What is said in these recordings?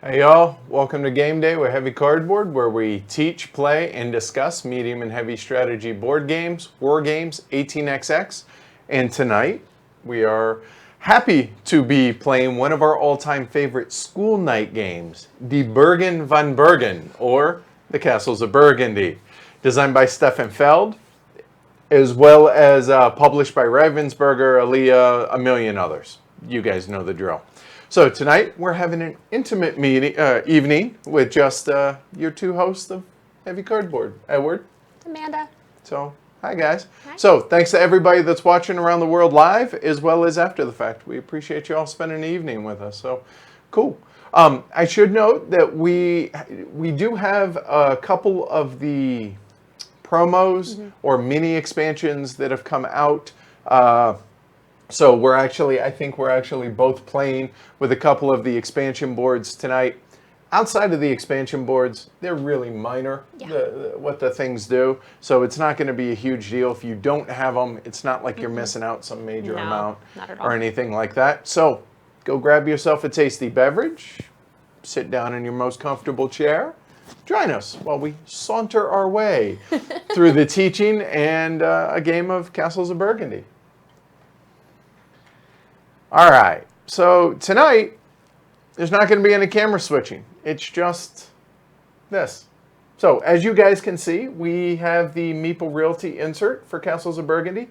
Hey y'all, welcome to Game Day with Heavy Cardboard, where we teach, play, and discuss medium and heavy strategy board games, war games, 18xx. And tonight, we are happy to be playing one of our all-time favorite school night games, Die Burgen van Bergen, or the Castles of Burgundy. Designed by Stefan Feld, as well as published by Ravensburger, Alea, a million others. You guys know the drill. So tonight we're having an intimate evening with just your two hosts of Heavy Cardboard, Edward, Amanda. So hi guys. Hi. So thanks to everybody that's watching around the world live as well as after the fact. We appreciate you all spending the evening with us. So cool. I should note that we do have a couple of the promos or mini expansions that have come out. So I think we're actually both playing with a couple of the expansion boards tonight. Outside of the expansion boards, they're really minor, what the things do. So it's not going to be a huge deal. If you don't have them, it's not like you're missing out some major amount or anything like that. So go grab yourself a tasty beverage, sit down in your most comfortable chair, join us while we saunter our way through the teaching and a game of Castles of Burgundy. All right, so tonight, there's not going to be any camera switching. It's just this. So as you guys can see, we have the Meeple Realty insert for Castles of Burgundy.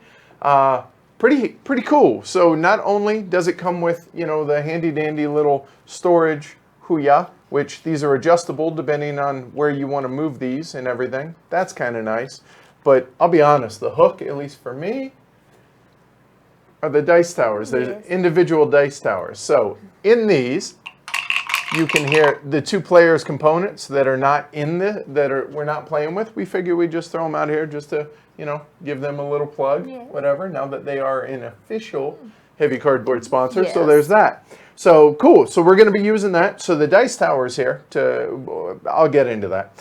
Pretty cool. So not only does it come with, the handy dandy little storage huya, which these are adjustable depending on where you want to move these and everything. That's kind of nice. But I'll be honest, the hook, at least for me, are the dice towers. There's individual dice towers. So in these, you can hear the two players components that are not we're not playing with. We figure we just throw them out here just to, give them a little plug, whatever, now that they are an official Heavy Cardboard sponsor. Yes. So there's that. So cool. So we're going to be using that. So the dice towers here, I'll get into that.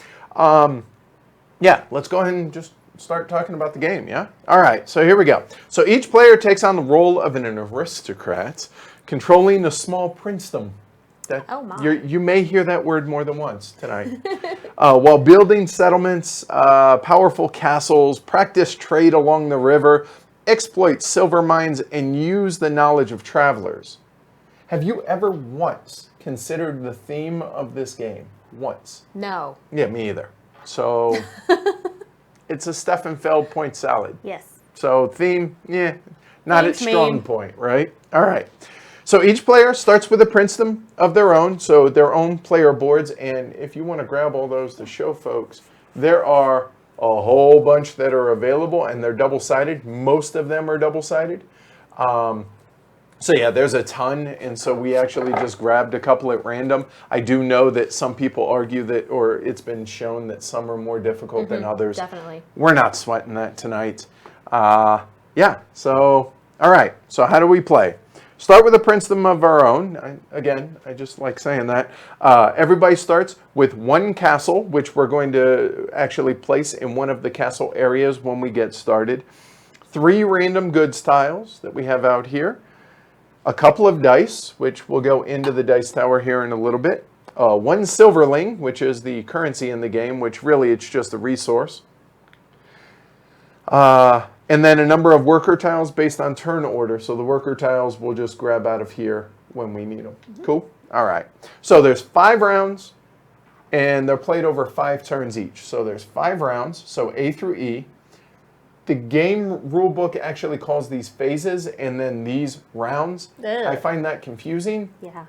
Let's go ahead and just start talking about the game, yeah? All right, so here we go. So each player takes on the role of an aristocrat, controlling a small princedom. You may hear that word more than once tonight. While building settlements, powerful castles, practice trade along the river, exploit silver mines, and use the knowledge of travelers. Have you ever once considered the theme of this game? Once? No. Yeah, me either. So it's a Stefan Feld point salad. Yes. So theme, not its strong point, right? All right. So each player starts with a princedom of their own, so their own player boards. And if you want to grab all those to show folks, there are a whole bunch that are available, and they're double-sided. Most of them are double-sided. So yeah, there's a ton, and so we actually just grabbed a couple at random. I do know that some people argue that, or it's been shown that some are more difficult than others. Definitely. We're not sweating that tonight. So, all right, so how do we play? Start with a princedom of our own. I just like saying that. Everybody starts with one castle, which we're going to actually place in one of the castle areas when we get started. 3 random goods tiles that we have out here. A couple of dice, which will go into the dice tower here in a little bit. 1 silverling, which is the currency in the game, which really it's just a resource. And then a number of worker tiles based on turn order. So the worker tiles we'll just grab out of here when we need them. Cool? All right. So there's 5 rounds, and they're played over 5 turns each. So there's 5 rounds, so A through E. The game rule book actually calls these phases and then these rounds. Ugh. I find that confusing. Yeah.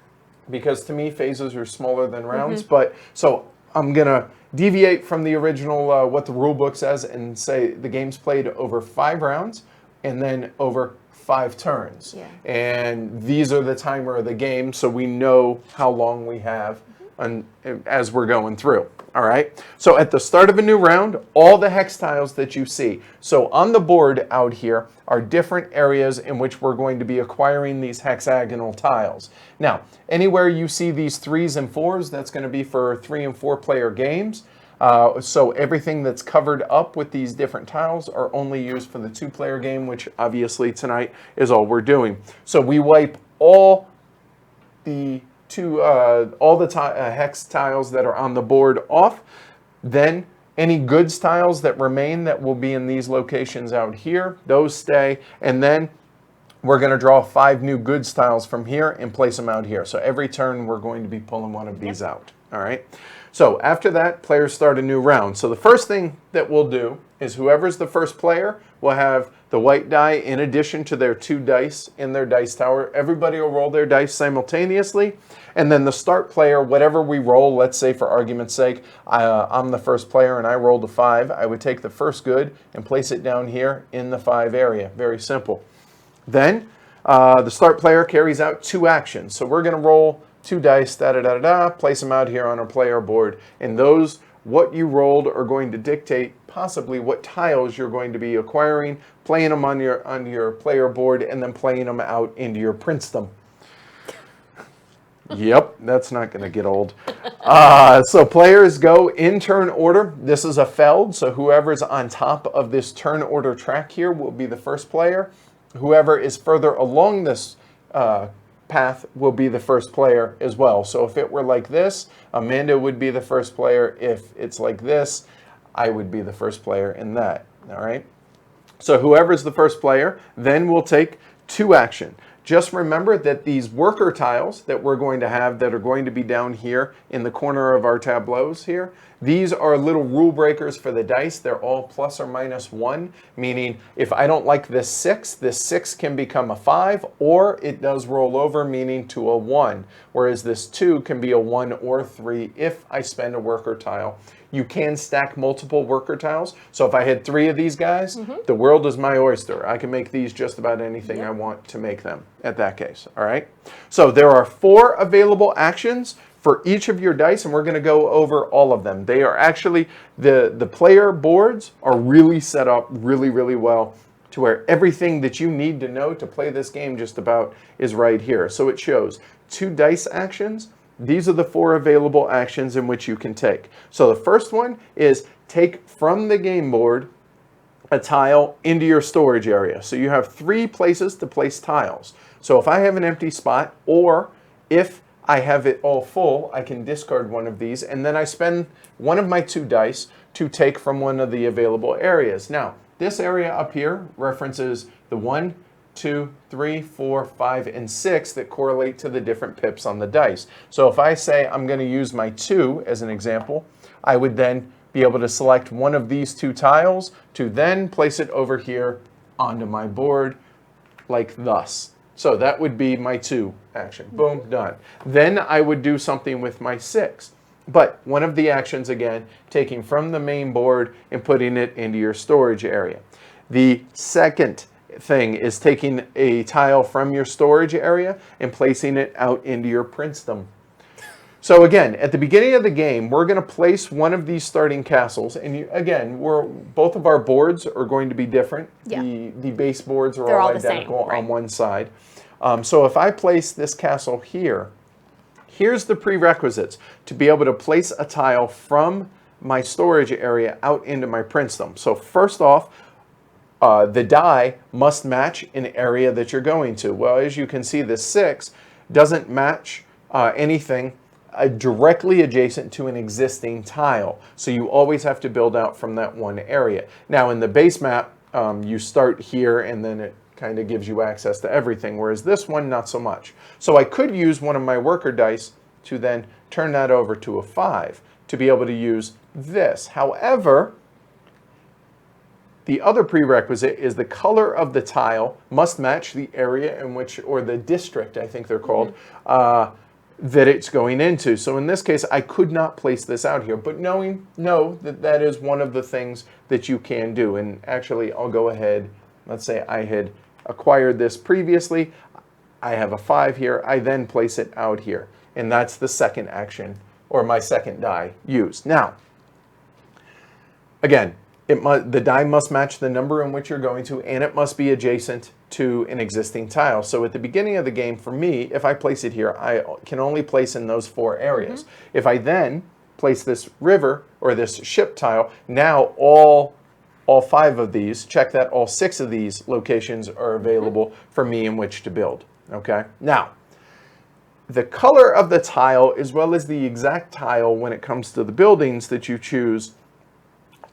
Because to me, phases are smaller than rounds. But so I'm going to deviate from the original, what the rule book says, and say the game's played over 5 rounds and then over 5 turns. Yeah. And these are the timer of the game, so we know how long we have as we're going through. All right. So at the start of a new round, all the hex tiles that you see. So on the board out here are different areas in which we're going to be acquiring these hexagonal tiles. Now, anywhere you see these 3s and 4s, that's going to be for 3 and 4 player games. So everything that's covered up with these different tiles are only used for the 2-player game, which obviously tonight is all we're doing. So we wipe all the all the hex tiles that are on the board off. Then any goods tiles that remain that will be in these locations out here, those stay. And then we're going to draw 5 new goods tiles from here and place them out here. So every turn we're going to be pulling one of these out. All right. So after that, players start a new round. So the first thing that we'll do is whoever's the first player will have the white die in addition to their 2 dice in their dice tower. Everybody will roll their dice simultaneously. And then the start player, whatever we roll, let's say for argument's sake, I'm the first player and I rolled a 5. I would take the first good and place it down here in the 5 area. Very simple. Then the start player carries out 2 actions. So we're going to roll 2 dice, place them out here on our player board. And those, what you rolled, are going to dictate possibly what tiles you're going to be acquiring, playing them on your player board, and then playing them out into your princedom. Yep, that's not going to get old. So players go in turn order. This is a feld, so whoever's on top of this turn order track here will be the first player. Whoever is further along this path will be the first player as well. So if it were like this, Amanda would be the first player. If it's like this, I would be the first player in that. All right. So whoever's the first player then will take 2 action. Just remember that these worker tiles that we're going to have that are going to be down here in the corner of our tableaus here, these are little rule breakers for the dice. They're all plus or minus 1, meaning if I don't like this 6 can become a 5, or it does roll over, meaning to a 1, whereas this 2 can be a 1 or 3 if I spend a worker tile. You can stack multiple worker tiles. So if I had 3 of these guys, the world is my oyster. I can make these just about anything I want to make them at that case. All right. So there are 4 available actions for each of your dice, and we're going to go over all of them. They are actually, the player boards are really set up really, really well to where everything that you need to know to play this game just about is right here. So it shows 2 dice actions. These are the 4 available actions in which you can take. So the first one is take from the game board a tile into your storage area. So you have 3 places to place tiles. So if I have an empty spot, or if I have it all full, I can discard one of these, and then I spend one of my 2 dice to take from one of the available areas. Now, this area up here references the 1, 2, 3, 4, 5, and 6 that correlate to the different pips on the dice. So if I say I'm going to use my 2 as an example, I would then be able to select one of these 2 tiles to then place it over here onto my board like thus. So that would be my 2 action. Boom, done. Then I would do something with my 6. But one of the actions, again, taking from the main board and putting it into your storage area. The second thing is taking a tile from your storage area and placing it out into your princedom. So again, at the beginning of the game, we're going to place one of these starting castles, and again, both of our boards are going to be different. Yeah. The base boards are all identical on one side. So if I place this castle here, here's the prerequisites to be able to place a tile from my storage area out into my princedom. So first off, the die must match an area that you're going to. Well, as you can see, the 6 doesn't match anything directly adjacent to an existing tile. So you always have to build out from that one area. Now in the base map, you start here and then it kind of gives you access to everything, whereas this one, not so much. So I could use one of my worker dice to then turn that over to a 5 to be able to use this. However, the other prerequisite is the color of the tile must match the area in which, or the district, I think they're called, that it's going into. So in this case, I could not place this out here, but know that that is one of the things that you can do. And actually, I'll go ahead, let's say I had acquired this previously. I have a 5 here. I then place it out here. And that's the second action, or my second die used. Now, again, the die must match the number in which you're going to, and it must be adjacent to an existing tile. So at the beginning of the game, for me, if I place it here, I can only place in those 4 areas. If I then place this river or this ship tile, now all 5 of these, check that all 6 of these locations are available for me in which to build. Okay. Now, the color of the tile, as well as the exact tile when it comes to the buildings that you choose,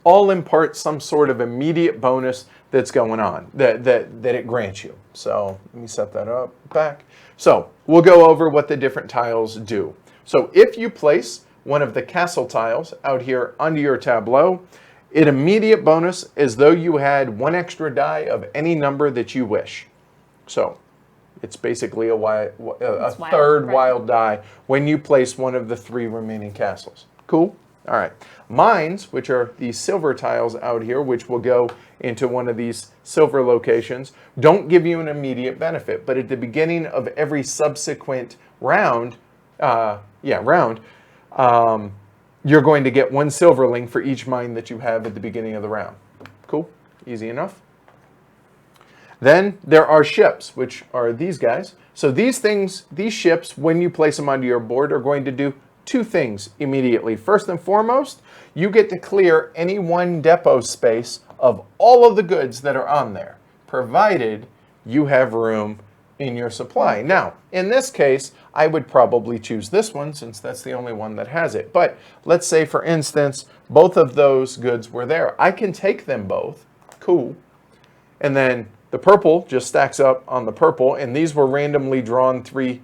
all impart some sort of immediate bonus that's going on, that it grants you. So let me set that up back. So we'll go over what the different tiles do. So if you place one of the castle tiles out here under your tableau, an immediate bonus is though you had one extra die of any number that you wish. So it's basically a third wild die when you place one of the 3 remaining castles. Cool? All right. Mines, which are these silver tiles out here, which will go into one of these silver locations, don't give you an immediate benefit. But at the beginning of every subsequent round, you're going to get 1 silverling for each mine that you have at the beginning of the round. Cool? Easy enough. Then there are ships, which are these guys. So these ships, when you place them onto your board, are going to do 2 things immediately. First and foremost, you get to clear any 1 depot space of all of the goods that are on there, provided you have room in your supply. Now, in this case, I would probably choose this one since that's the only one that has it. But let's say, for instance, both of those goods were there. I can take them both. Cool. And then the purple just stacks up on the purple, and these were randomly drawn 3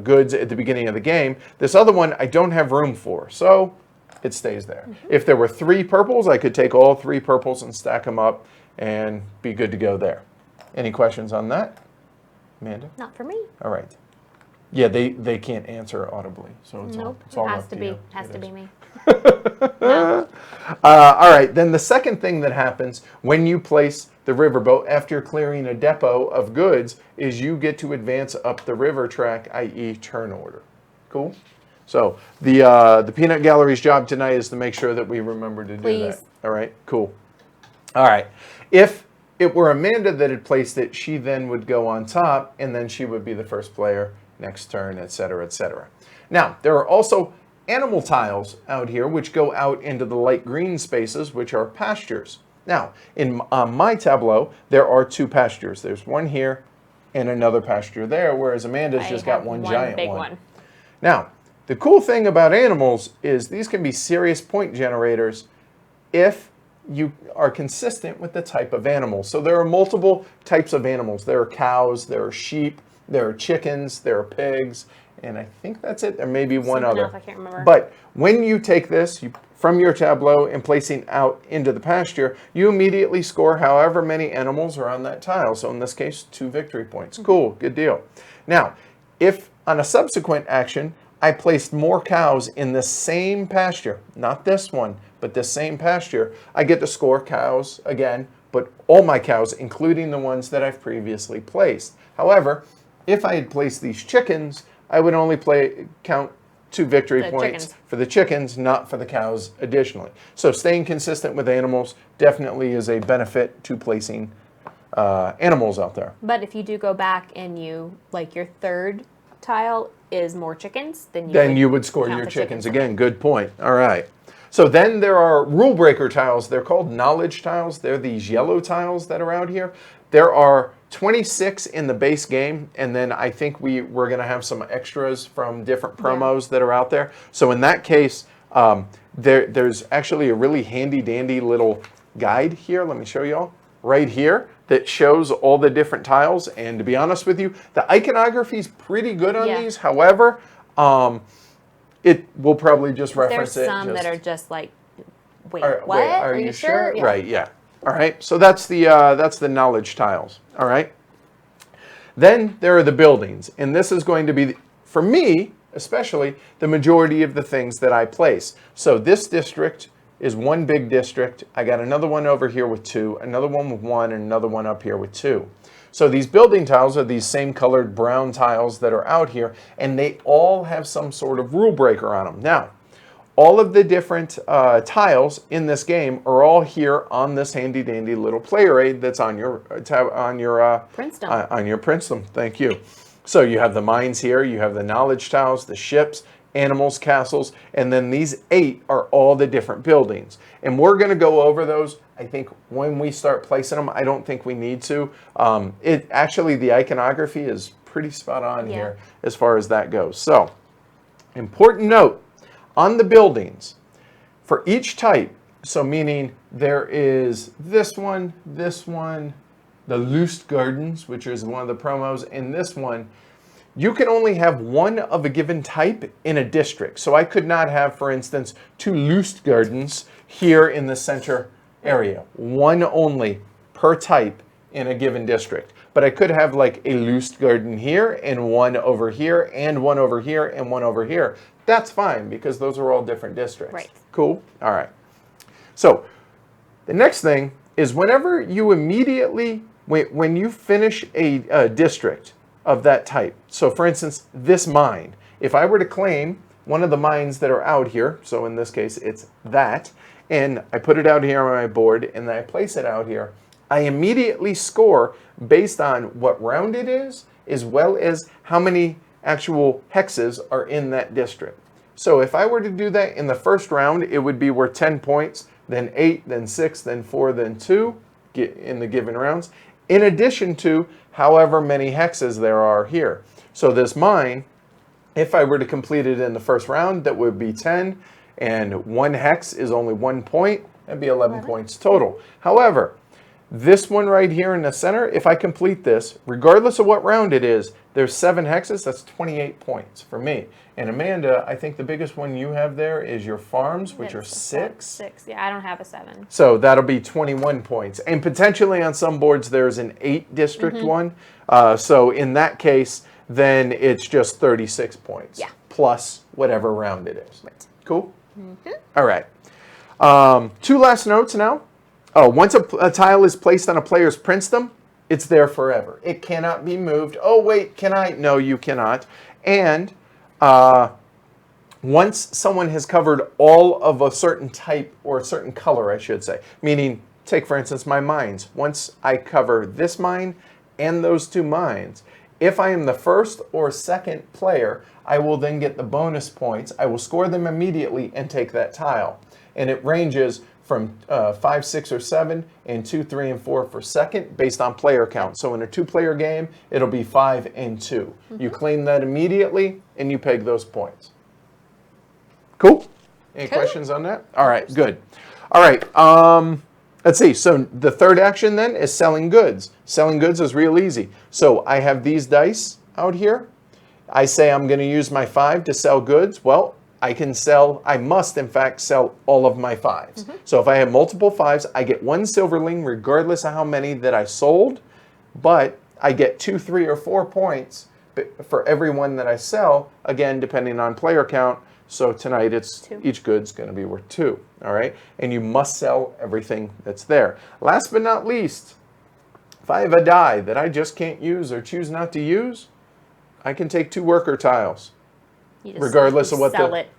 goods at the beginning of the game. This other one I don't have room for, so it stays there. If there were 3 purples, I could take all 3 purples and stack them up and be good to go there. Any questions on that, Amanda? Not for me. All right. Yeah, they can't answer audibly, so it's nope. all Has up to to be. you. Has to be me. No. All right. Then the second thing that happens when you place the riverboat after clearing a depot of goods is you get to advance up the river track, i.e. turn order. Cool? So the peanut gallery's job tonight is to make sure that we remember to do that. All right? Cool. All right. If it were Amanda that had placed it, she then would go on top, and then she would be the first player next turn, etc., etc. Now, there are also animal tiles out here which go out into the light green spaces, which are pastures. Now, in my tableau, there are 2 pastures. There's one here and another pasture there, whereas Amanda's just got one giant big one. Now, the cool thing about animals is these can be serious point generators if you are consistent with the type of animal. So there are multiple types of animals. There are cows, there are sheep, there are chickens, there are pigs, and I think that's it. There may be one other. Else, I can't remember. But when you take this from your tableau and placing out into the pasture, you immediately score however many animals are on that tile. So in this case, 2 victory points. Cool, good deal. Now, if on a subsequent action, I placed more cows in the same pasture, not this one, but the same pasture, I get to score cows again, but all my cows, including the ones that I've previously placed. However, if I had placed these chickens, I would only count 2 victory points for the chickens, not for the cows additionally. So staying consistent with animals definitely is a benefit to placing animals out there. But if you do go back and you, like your 3rd tile is more chickens, then you would score your chickens again. Good point. All right. So then there are rule breaker tiles. They're called knowledge tiles. They're these yellow tiles that are out here. There are 26 in the base game, and then I think we're going to have some extras from different promos that are out there. So in that case, there's actually a really handy-dandy little guide here. Let me show you all right here that shows all the different tiles. And to be honest with you, the iconography is pretty good on these. However, it will probably just reference There's some that are just like, wait, what? Wait, are you sure? Yeah. Right, yeah. All right, so that's the knowledge tiles, all right? Then there are the buildings, and this is going to be, for me especially, the majority of the things that I place. So this district is one big district. I got another one over here with 2, another one with 1, and another one up here with 2. So these building tiles are these same colored brown tiles that are out here, and they all have some sort of rule breaker on them. Now, all of the different tiles in this game are all here on this handy-dandy little player aid that's on your Princeton. Thank you. So you have the mines here, you have the knowledge tiles, the ships, animals, castles, and then these 8 are all the different buildings. And we're going to go over those, I think, when we start placing them. I don't think we need to. The iconography is pretty spot on Yeah. here as far as that goes. So, important note on the buildings for each type. So, meaning there is this one, the Lust Gardens, which is one of the promos, and this one. You can only have one of a given type in a district. So I could not have, for instance, 2 Lust Gardens here in the center area. One only per type in a given district. But I could have like a Lust Garden here and one over here and one over here and one over here. That's fine because those are all different districts. Right. Cool? All right. So the next thing is whenever you immediately, when you finish a district of that type. So for instance, this mine, if I were to claim one of the mines that are out here, so in this case it's that, and I put it out here on my board and then I place it out here, I immediately score based on what round it is, as well as how many actual hexes are in that district. So if I were to do that in the first round, it would be worth 10 points, then 8, then 6, then 4, then 2 in the given rounds, in addition to however many hexes there are here. So this mine, if I were to complete it in the first round, that would be 10, and 1 hex is only 1 point, that'd be 11 points total. However, this one right here in the center, if I complete this, regardless of what round it is, there's 7 hexes, that's 28 points for me. And Amanda, I think the biggest one you have there is your farms, which are 6. 6. Yeah, I don't have a 7. So that'll be 21 points. And potentially on some boards, there's an 8 district one. So in that case, then it's just 36 points. Yeah. Plus whatever round it is. Right. Cool? All right. 2 last notes now. Oh, once a tile is placed on a player's princedom, it's there forever. It cannot be moved. Oh, wait, can I? No, you cannot. And once someone has covered all of a certain type or a certain color, I should say, meaning, take for instance my mines. Once I cover this mine and those 2 mines, if I am the first or second player, I will then get the bonus points. I will score them immediately and take that tile. And it ranges from 5, 6, or 7, and 2, 3, and 4 for second based on player count. So in a 2-player game, it'll be 5 and 2. You claim that immediately, and you peg those points. Cool? Any questions on that? All right, good. All right, let's see. So the third action then is selling goods. Selling goods is real easy. So I have these dice out here. I say I'm going to use my 5 to sell goods. Well, I must in fact sell all of my 5s. So if I have multiple 5s, I get 1 silverling regardless of how many that I sold, but I get 2, 3, or 4 points for every one that I sell, again, depending on player count. So tonight it's 2. Each good's going to be worth 2, all right? And you must sell everything that's there. Last but not least, if I have a die that I just can't use or choose not to use, I can take 2 worker tiles. Regardless of what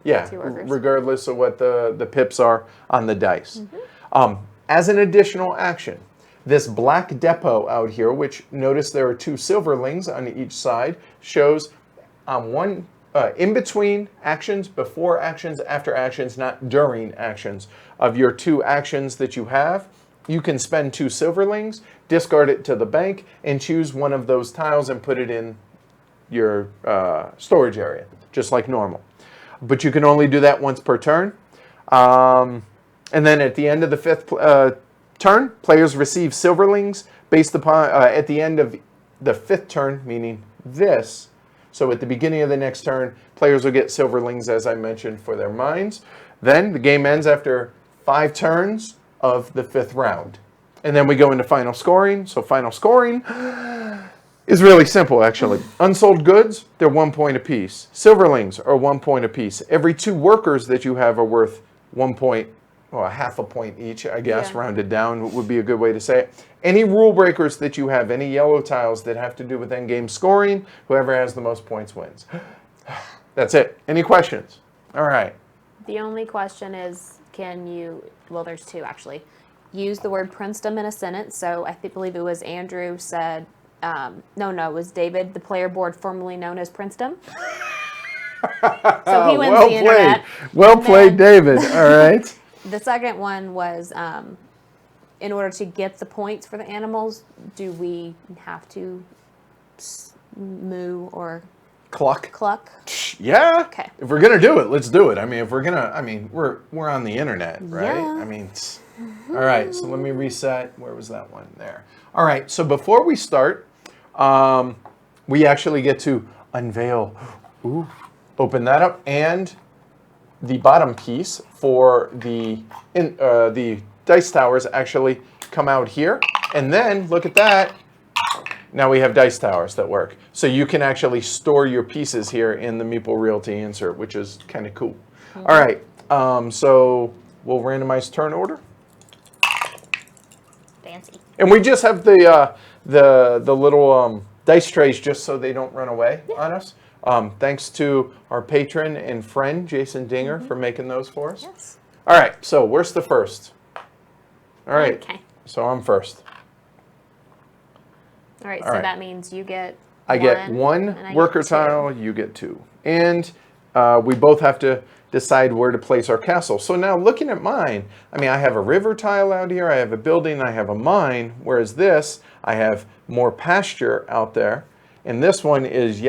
regardless of what the pips are on the dice. As an additional action, this black depot out here, which notice there are 2 silverlings on each side, shows one in between actions, before actions, after actions, not during actions. Of your 2 actions that you have, you can spend 2 silverlings, discard it to the bank, and choose one of those tiles and put it in your storage area, just like normal. But you can only do that once per turn. And then at the end of the 5th turn, players receive silverlings based upon, at the end of the 5th turn, meaning this. So at the beginning of the next turn, players will get silverlings, as I mentioned, for their mines. Then the game ends after 5 turns of the 5th round. And then we go into final scoring. So final scoring is really simple, actually. Unsold goods, they're 1 point apiece. Silverlings are 1 point apiece. Every 2 workers that you have are worth 1 point, or half a point each, I guess, rounded down would be a good way to say it. Any rule breakers that you have, any yellow tiles that have to do with endgame scoring, whoever has the most points wins. That's it. Any questions? All right. The only question is, can you, well, there's 2 actually, use the word princedom in a sentence? So I believe it was Andrew said, no, it was David, the player board formerly known as princedom. So he wins well the internet. Well played, David. All right. The second one was, in order to get the points for the animals, do we have to moo or Cluck. cluck? Yeah. Okay. If we're gonna do it, let's do it. I mean, if we're gonna, I mean, we're on the internet, right? Yeah. I mean, all right. So let me reset. Where was that one? There. All right. So before we start, we actually get to unveil. Ooh. Open that up, and the bottom piece for the dice towers actually come out here, and then look at that. Now we have dice towers that work. So you can actually store your pieces here in the Meeple Realty insert, which is kind of cool. Mm-hmm. All right, so we'll randomize turn order. Fancy. And we just have the little dice trays just so they don't run away on us. Thanks to our patron and friend, Jason Dinger, for making those for us. Yes. All right, so where's the first? All right, Okay. so I'm first. All right, All so right. that means you get I get one and I worker get two. tile, you get two. And we both have to decide where to place our castle. So now looking at mine, I mean, I have a river tile out here, I have a building, I have a mine, whereas this, I have more pasture out there. And this one is,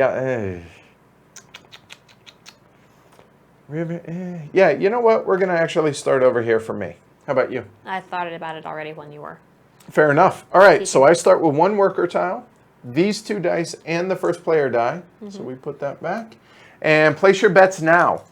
river, yeah, you know what? We're going to actually start over here for me. How about you? I thought about it already when you were. Fair enough. All right, so I start with one worker tile, these two dice, and the first player die. So we put that back. And place your bets now.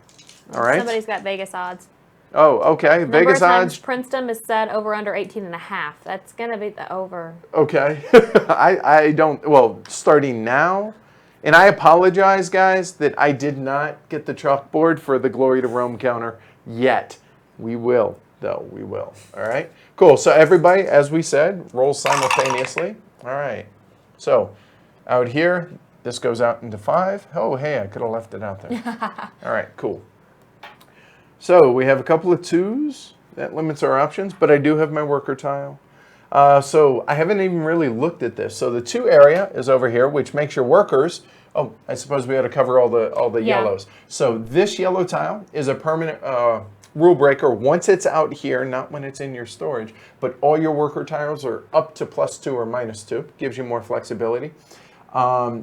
All right? Somebody's got Vegas odds. Oh, okay. Number Vegas of times odds. Princeton is set over under 18.5. That's going to be the over. Okay. I don't, well, starting now. And I apologize, guys, that I did not get the chalkboard for the Glory to Rome counter yet. We will, though. We will. All right? Cool. So everybody, as we said, rolls simultaneously. All right. So out here, this goes out into 5. Oh, hey, I could have left it out there. All right, cool. So we have a couple of 2s. That limits our options, but I do have my worker tile. So I haven't even really looked at this. So the 2 area is over here, which makes your workers. Oh, I suppose we ought to cover all the yellows. So this yellow tile is a permanent rule breaker once it's out here, not when it's in your storage. But all your worker tiles are up to +2 or -2. Gives you more flexibility.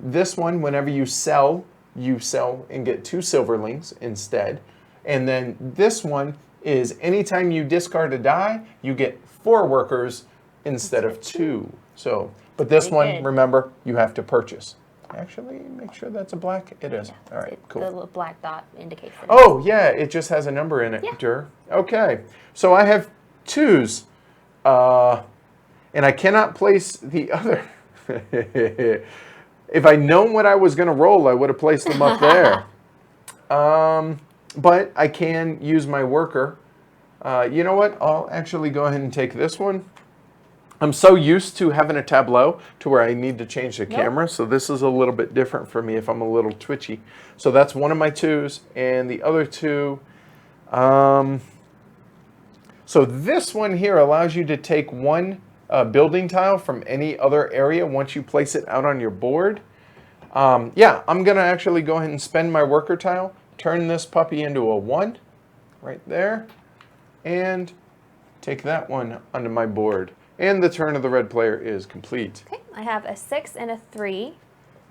This one, whenever you sell and get 2 silverlings instead. And then this one is anytime you discard a die, you get 4 workers instead of 2. So, but this one, remember, you have to purchase. Actually, make sure that's a black. It is. All right, cool. The little black dot indicates it. Oh, yeah, it just has a number in it. Yeah. Okay, so I have 2s, and I cannot place the other. If I'd known what I was going to roll, I would have placed them up there. But I can use my worker. You know what? I'll actually go ahead and take this one. I'm so used to having a tableau to where I need to change the camera, so this is a little bit different for me if I'm a little twitchy. So that's one of my 2s, and the other 2. So this one here allows you to take one building tile from any other area once you place it out on your board. Yeah, I'm going to actually go ahead and spend my worker tile, turn this puppy into a 1 right there, and take that one onto my board. And the turn of the red player is complete. Okay, I have a 6 and a 3.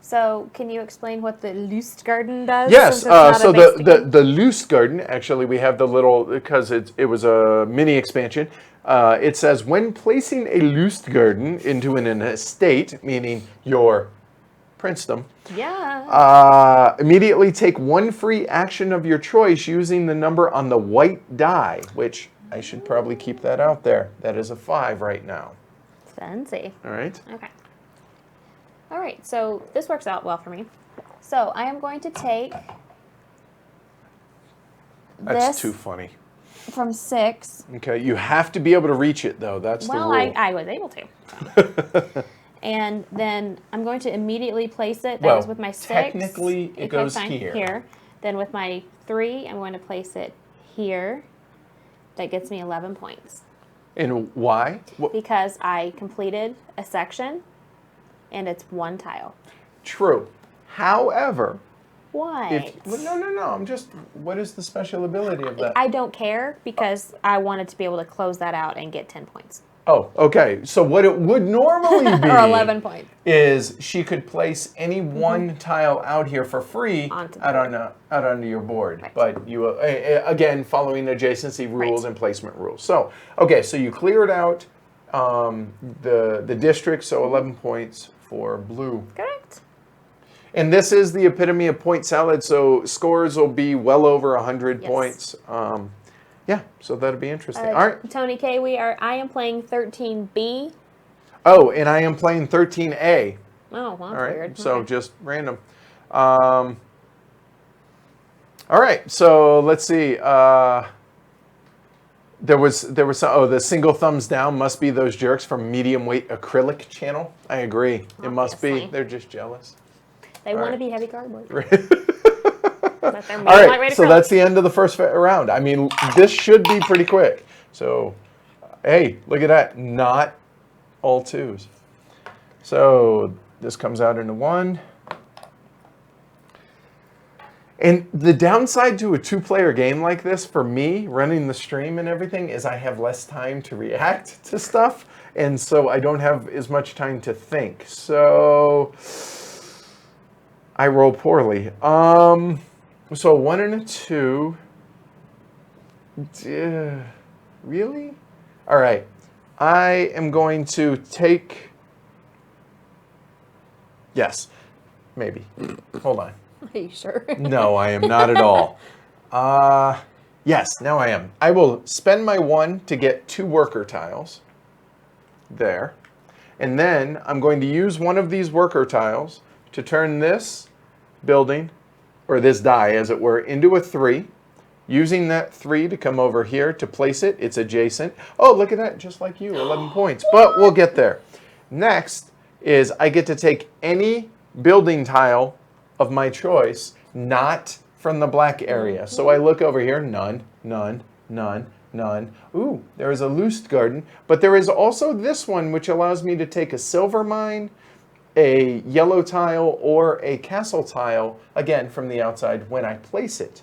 So can you explain what the Lustgarten does? Yes, so the the Lustgarten, actually we have the little, because it was a mini expansion. It says, when placing a Lustgarten into an estate, meaning your princedom, immediately take 1 free action of your choice using the number on the white die, which I should probably keep that out there. That is a 5 right now. Fancy. All right. Okay. All right, so this works out well for me. So I am going to take That's this too funny. from 6. Okay, you have to be able to reach it, though. That's the rule. Well, I was able to. And then I'm going to immediately place it. That was with my 6. Technically, it goes fine, here. Then with my 3, I'm going to place it here. That gets me 11 points. And why? Because I completed a section, and it's 1 tile. True. However, Why? No. I'm just. What is the special ability of that? I don't care because I wanted to be able to close that out and get 10 points. Oh, okay. So what it would normally be Or 11 points. is she could place any one tile out here for free Onto the out onto your board. Right. But you, again, following adjacency rules Right. and placement rules. So, okay, so you cleared out the district, so 11 points for blue. Correct. And this is the epitome of point salad, so scores will be well over 100 Yes. points. Yeah, so that'll be interesting. All right. Tony K, I am playing 13B. Oh, and I am playing 13A. Oh, well, that's All right, weird. so Okay. just random. All right, so let's see. There was some, the single thumbs down must be those jerks from medium weight acrylic channel. I agree. It must be. Obviously. They're just jealous. They want to right. be heavy cardboard. But they're All made right, lightweight so acrylic. that's the end of the first round. I mean, this should be pretty quick. So, hey, look at that. Not all twos. So this comes out into 1. And the downside to a 2-player game like this, for me, running the stream and everything, is I have less time to react to stuff. And so I don't have as much time to think. So I roll poorly. So 1 and a 2. Really? All right. I am going to take... Yes, maybe. Hold on. Are you sure? No, I am not at all. Yes, now I am. I will spend my 1 to get 2 worker tiles. There. And then I'm going to use one of these worker tiles to turn this building, or this die as it were, into a 3. Using that 3 to come over here to place it. It's adjacent. Oh, look at that, just like you, 11 points. But we'll get there. Next is I get to take any building tile of my choice, not from the black area. So I look over here, none, none, none, none. Ooh, there is a loose garden, but there is also this one which allows me to take a silver mine, a yellow tile, or a castle tile, again, from the outside when I place it.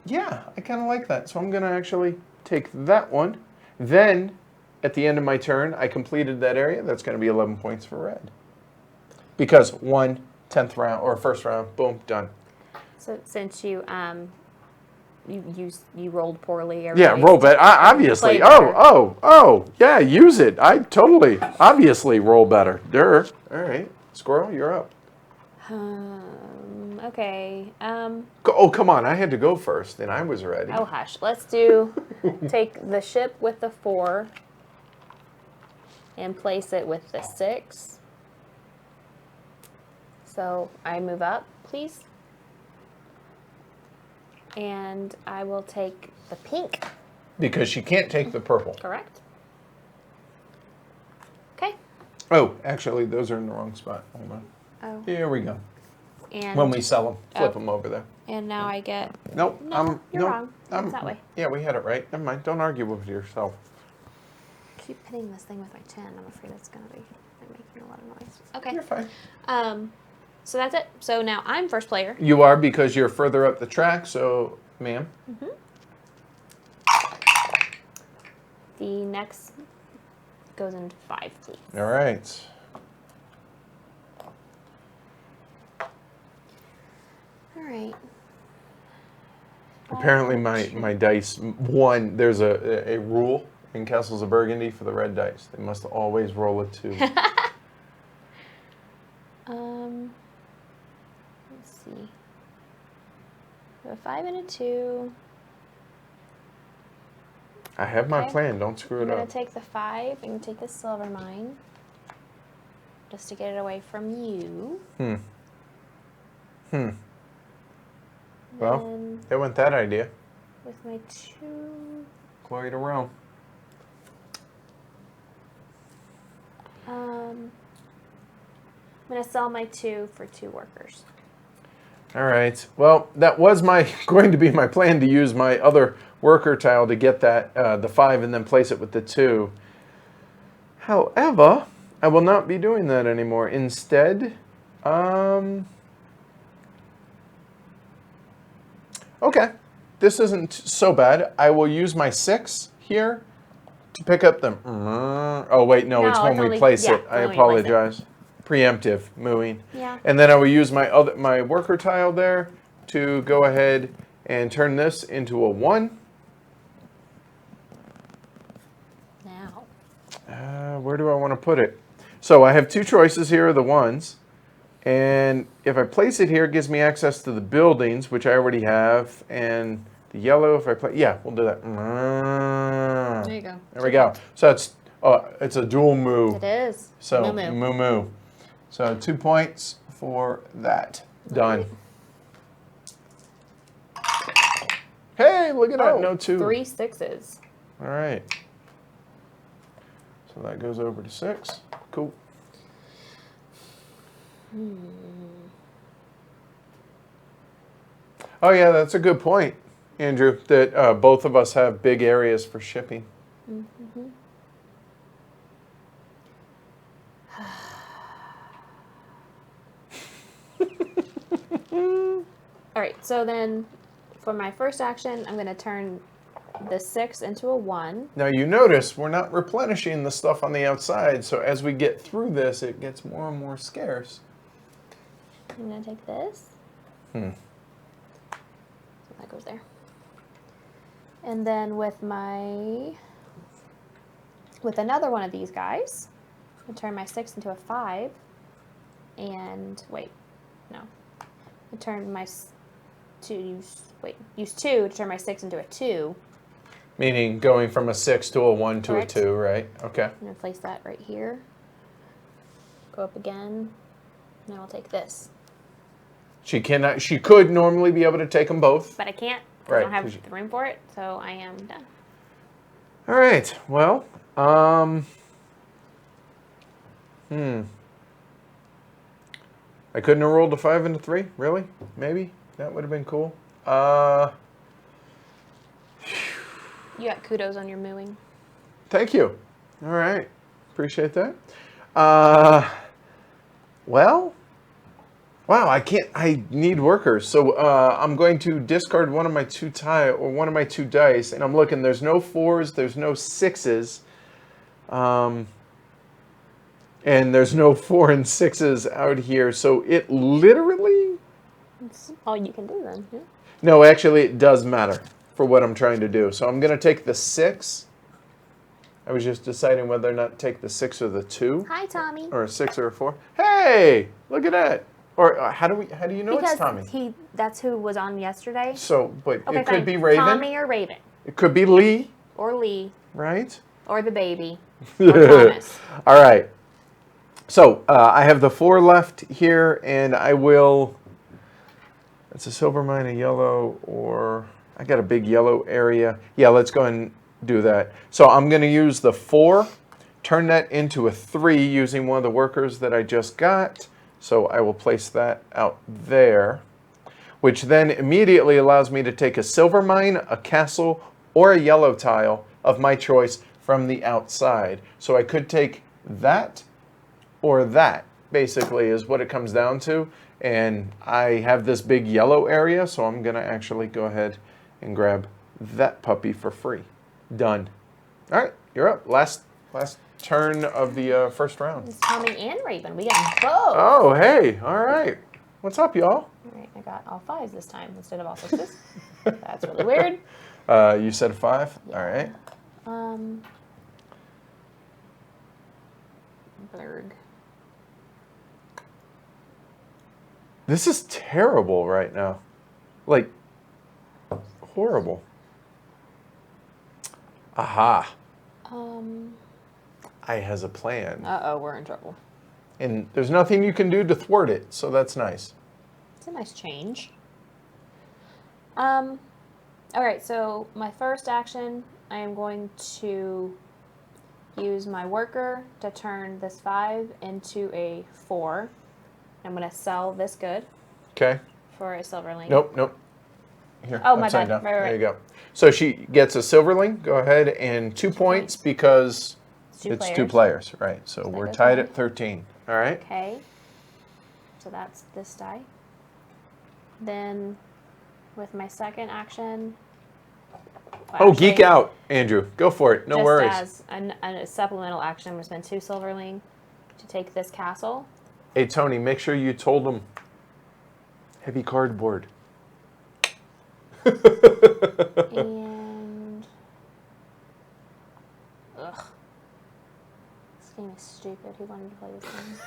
Yeah, I kind of like that. So I'm gonna actually take that one. Then, at the end of my turn, I completed that area. That's gonna be 11 points for red. Because 10th round, or first round, boom, done. So since you rolled poorly. Yeah, roll bet. Obviously. Play better. Oh, yeah, use it. I totally, obviously roll better. Durr. All right, Squirrel, you're up. Okay. Oh, come on, I had to go first, and I was ready. Oh, hush. Let's take the ship with the 4 and place it with the 6. So I move up, please. And I will take the pink. Because she can't take the purple. Correct. Okay. Oh, actually, those are in the wrong spot. Hold on. Oh. Here we go. And When we sell them, flip them over there. and now I get. Nope. No, you're wrong. It's that way. Yeah, we had it right. Never mind. Don't argue with yourself. Keep hitting this thing with my 10. I'm afraid it's gonna be making a lot of noise. Okay. You're fine. So that's it. So now I'm first player. You are, because you're further up the track, so, ma'am. The next goes into 5, please. All right. All right. Apparently my dice, there's a rule in Castles of Burgundy for the red dice. They must always roll a 2. Let's see. We have a 5 and a 2. I have my Okay. plan. Don't screw I'm it gonna up. take the 5 and take the silver mine. Just to get it away from you. Well, Then there went that idea. with my 2. Glory to Rome. I'm gonna sell my 2 for 2 workers. All right. Well, that was going to be my plan, to use my other worker tile to get that the 5 and then place it with the 2. However, I will not be doing that anymore. Instead, okay, this isn't so bad. I will use my 6 here to pick up the... Oh, wait, no, it's No, when it's we only- place yeah, it. I when we place it. apologize. Preemptive mooing. Yeah. And then I will use my worker tile there to go ahead and turn this into a 1. Now. Where do I want to put it? So I have 2 choices here, the 1s. And if I place it here, it gives me access to the buildings, which I already have. And the yellow, if I play... Yeah, we'll do that. There you go. There we go. So it's a dual moo. It is. So Moo. moo moo. So 2 points for that. Done. Hey, look at that. No 2. 3 6s. All right. So that goes over to 6. Cool. Oh, yeah, that's a good point, Andrew, that both of us have big areas for shipping. Mm-hmm. All right, so then for my first action, I'm going to turn the 6 into a 1. Now, you notice we're not replenishing the stuff on the outside, so as we get through this, it gets more and more scarce. I'm going to take this. So that goes there. And then with another one of these guys, I turn my 6 into a 5. And wait, no. I turn my use 2 to turn my 6 into a 2. Meaning going from a 6 to a 1 to Correct. a 2, right? Okay. I'm going to place that right here. Go up again. Now I'll take this. She could normally be able to take them both. But I can't. Right, I don't have 'cause the room for it, so I am done. All right. Well, I couldn't have rolled a 5 and a 3, really? Maybe? That would have been cool. You got kudos on your mooing. Thank you. All right. Appreciate that. Well, wow, I need workers. So I'm going to discard one of my 2 dice, and I'm looking, there's no 4s, there's no 6s. And there's no 4 and 6s out here, so it literally... That's all you can do then. Yeah. No, actually, it does matter for what I'm trying to do. So I'm going to take the 6. I was just deciding whether or not to take the 6 or the 2. Hi, Tommy. Or a 6 or a 4. Hey, look at that. Or how do you know Because it's Tommy? that's who was on yesterday. So, but Okay, it could fine. be Raven. Tommy or Raven. It could be Lee, Or Lee. right? Or the baby. Or Thomas. All right. So I have the 4 left here, and I will... It's a silver mine, a yellow, or... I got a big yellow area. Yeah, let's go and do that. So I'm going to use the 4, turn that into a 3 using one of the workers that I just got. So I will place that out there, which then immediately allows me to take a silver mine, a castle, or a yellow tile of my choice from the outside. So I could take that or that, basically, is what it comes down to. And I have this big yellow area, so I'm going to actually go ahead and grab that puppy for free. Done. All right, you're up. Last turn of the first round. It's Tommy and Raven. We got both. Oh, hey. All right. What's up, y'all? All right, I got all 5s this time instead of all 6s. That's really weird. You said a 5? Yeah. All right. Blurg. This is terrible right now. Like, horrible. Aha. I has a plan. Uh-oh, we're in trouble. And there's nothing you can do to thwart it, so that's nice. It's a nice change. All right, so my first action, I am going to use my worker to turn this 5 into a 4. I'm going to sell this good Okay. for a silverling. Nope. Here, Oh, my upside bad. down. Right. There you go. So she gets a silverling. Go ahead, and 2 points because it's 2 players. Right, so we're goes tied one. at 13. All right. Okay. So that's this die. Then with my second action, Oh, geek out, Andrew. Go for it. No just worries. as a supplemental action, I'm going to spend 2 silverling to take this castle. Hey, Tony, make sure you told them heavy cardboard. And ugh, this game is stupid. Who wanted to play this game?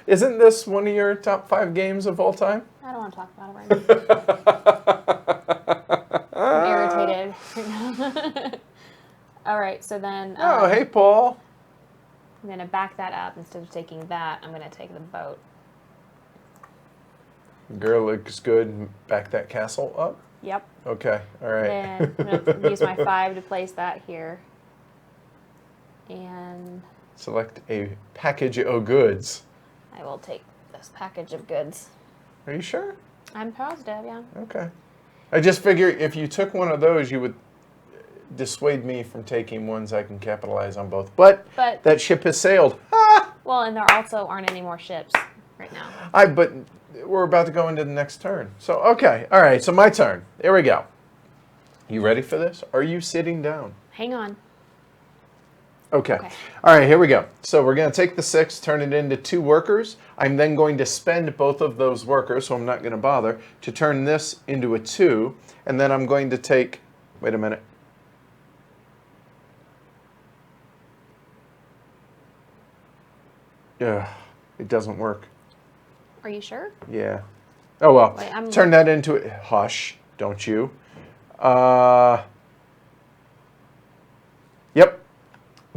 Isn't this one of your top 5 games of all time? I don't want to talk about it right now. I'm irritated right now. All right, so then. Oh, hey, Paul. I'm going to back that up. Instead of taking that, I'm going to take the boat. Girl looks good. Back that castle up. Yep. Okay. All right. Then I'm going to use my 5 to place that here. And Select a package of goods. I will take this package of goods. Are you sure? I'm positive, yeah. Okay. I just figure if you took one of those, you would dissuade me from taking ones I can capitalize on both. But that ship has sailed. Ah! Well, and there also aren't any more ships right now. But we're about to go into the next turn. So, okay. All right. So my turn. Here we go. You ready for this? Are you sitting down? Hang on. Okay. All right, here we go. So we're going to take the 6, turn it into 2 workers. I'm then going to spend both of those workers, so I'm not going to bother, to turn this into a 2. And then I'm going to take, wait a minute. Ugh, it doesn't work. Are you sure? Yeah. Oh, well. Wait, turn that into a, hush, don't you? Yep.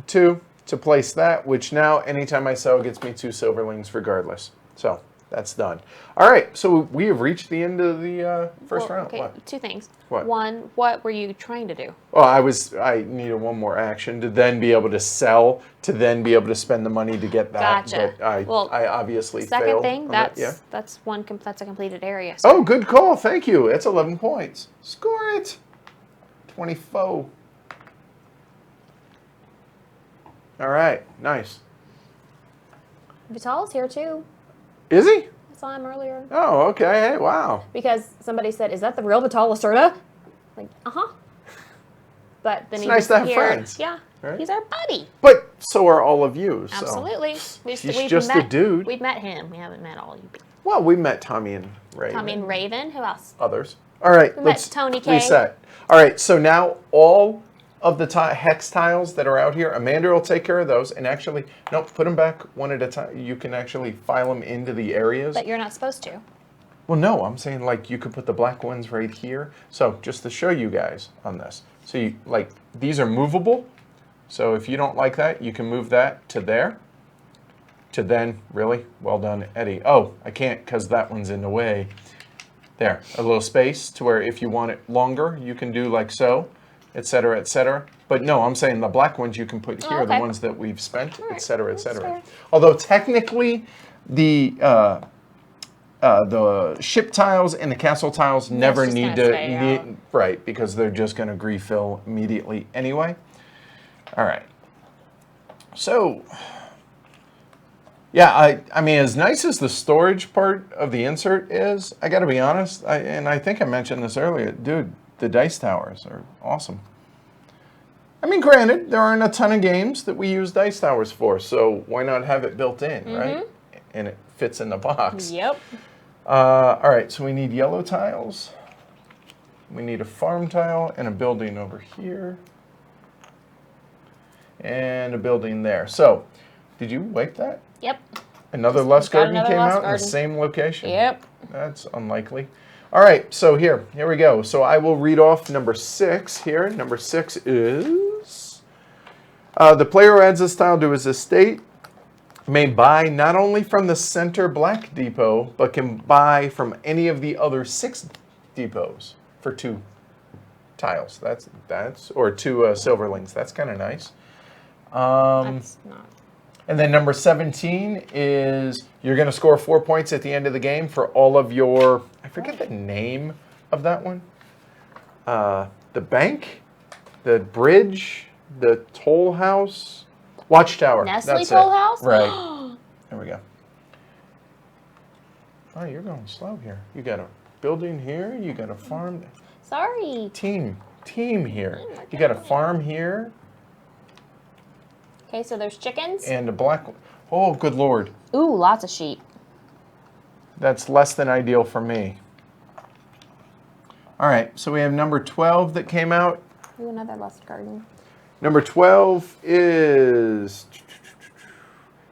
2 to place that, which now anytime I sell gets me 2 silverlings regardless. So that's done. All right, so we have reached the end of the first round. Okay, What? 2 things. What? One, what were you trying to do? Well, I needed one more action to then be able to sell, to then be able to spend the money to get that. Gotcha. But I obviously Second failed. thing, on that's that. Yeah. that's a completed area. So Oh, good call. Thank you. It's 11 points. Score it. 24. All right, nice. Vital's here too. Is he? I saw him earlier. Oh, okay. Hey, wow. Because somebody said, "Is that the real Vital Lacerda?" Like, But then It's he nice was to have here. friends. Yeah, Right? he's our buddy. But so are all of you. So. Absolutely. He's just a dude. We've met him. We haven't met all you people. Well, we met Tommy and Raven. Tommy and Raven. Who else? Others. All right, We met let's Tony K. reset. All right, so now all of the hex tiles that are out here, Amanda will take care of those. And actually, no, put them back one at a time. You can actually file them into the areas. But you're not supposed to. Well, no, I'm saying like you could put the black ones right here. So just to show you guys on this. So you, like these are movable. So if you don't like that, you can move that to there. To then, really, well done, Eddie. Oh, I can't because that one's in the way. There, a little space to where if you want it longer, you can do like so, et cetera, et cetera. But no, I'm saying the black ones you can put here, okay. the ones that we've spent, et cetera, et cetera. fair. Although technically, the ship tiles and the castle tiles never just need gonna to, stay out. right, because they're just going to refill immediately anyway. All right. So, yeah, I mean, as nice as the storage part of the insert is, I got to be honest, and I think I mentioned this earlier, dude, the dice towers are awesome. I mean, granted, there aren't a ton of games that we use dice towers for, so why not have it built in, right? And it fits in the box. Yep. All right, so we need yellow tiles. We need a farm tile and a building over here. And a building there. So, did you wipe that? Yep. Another Lust got Garden another came Lust out in the Garden. same location? Yep. That's unlikely. All right, so here we go. So I will read off number 6 here. Number 6 is, the player who adds this tile to his estate may buy not only from the center black depot, but can buy from any of the other 6 depots for 2 tiles. That's or 2 silverlings. That's kind of nice. That's not. And then number 17 is you're going to score 4 points at the end of the game for all of your, I forget the name of that one. The bank, the bridge, the toll house, watchtower. Nestle That's Toll it. House? Right. There we go. Oh, you're going slow here. You got to building here. You got a farm. Sorry. Team here. You got a farm here. Okay, so there's chickens. And a black one. Oh, good Lord. Ooh, lots of sheep. That's less than ideal for me. All right, so we have number 12 that came out. Ooh, another lust garden. Number 12 is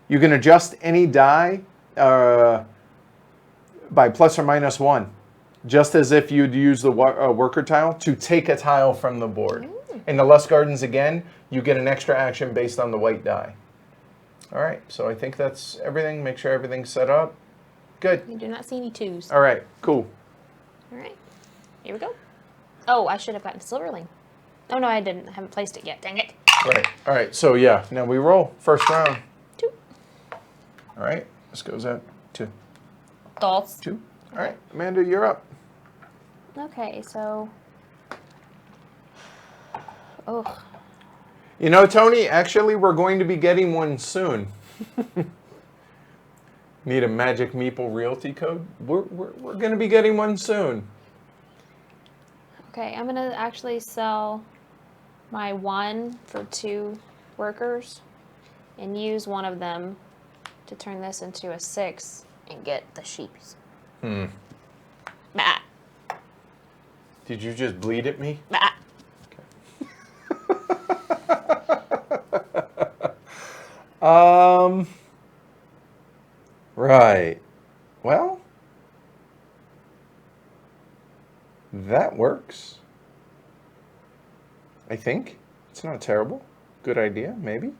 you can adjust any die by plus or minus 1, just as if you'd use the worker tile to take a tile from the board. In the lust gardens, again, you get an extra action based on the white die. All right, so I think that's everything. Make sure everything's set up. Good. I do not see any 2s. All right, cool. All right, here we go. Oh, I should have gotten Silverling. Oh, no, I didn't. I haven't placed it yet. Dang it. Right. All right, so yeah, now we roll. First round. 2. All right, this goes out to Thoughts. 2. All right, Amanda, you're up. Okay, so. Oh. You know, Tony, actually, we're going to be getting one soon. Need a Magic Meeple Realty code? We're going to be getting one soon. Okay, I'm going to actually sell my 1 for 2 workers and use one of them to turn this into a 6 and get the sheeps. Bah. Did you just bleed at me? Bah. Right. Well, that works. I think. It's not terrible. Good idea, maybe.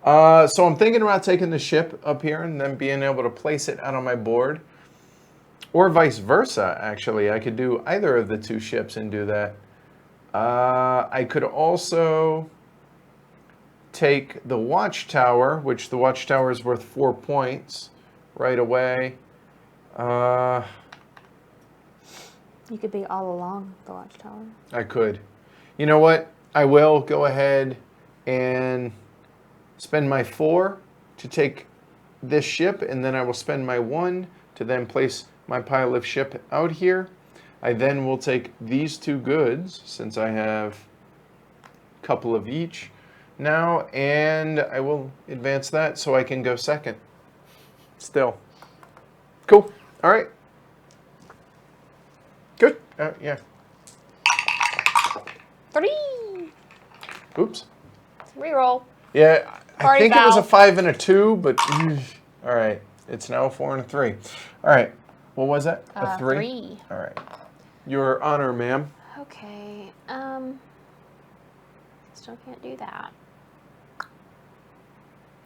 So I'm thinking about taking the ship up here and then being able to place it out on my board. Or vice versa, actually. I could do either of the 2 ships and do that. I could also take the watchtower, which the watchtower is worth 4 points right away. You could be all along the watchtower. I could. You know what? I will go ahead and spend my 4 to take this ship, and then I will spend my 1 to then place my pile of ship out here. I then will take these 2 goods, since I have a couple of each now, and I will advance that so I can go second. Still. Cool. All right. Good. Yeah. 3. Oops. Reroll. Yeah, I Party think it was a foul. 5 and a 2, but all right. It's now a 4 and a 3. All right. What was that? A 3? 3. All right. Your honor, ma'am. Okay. Still can't do that.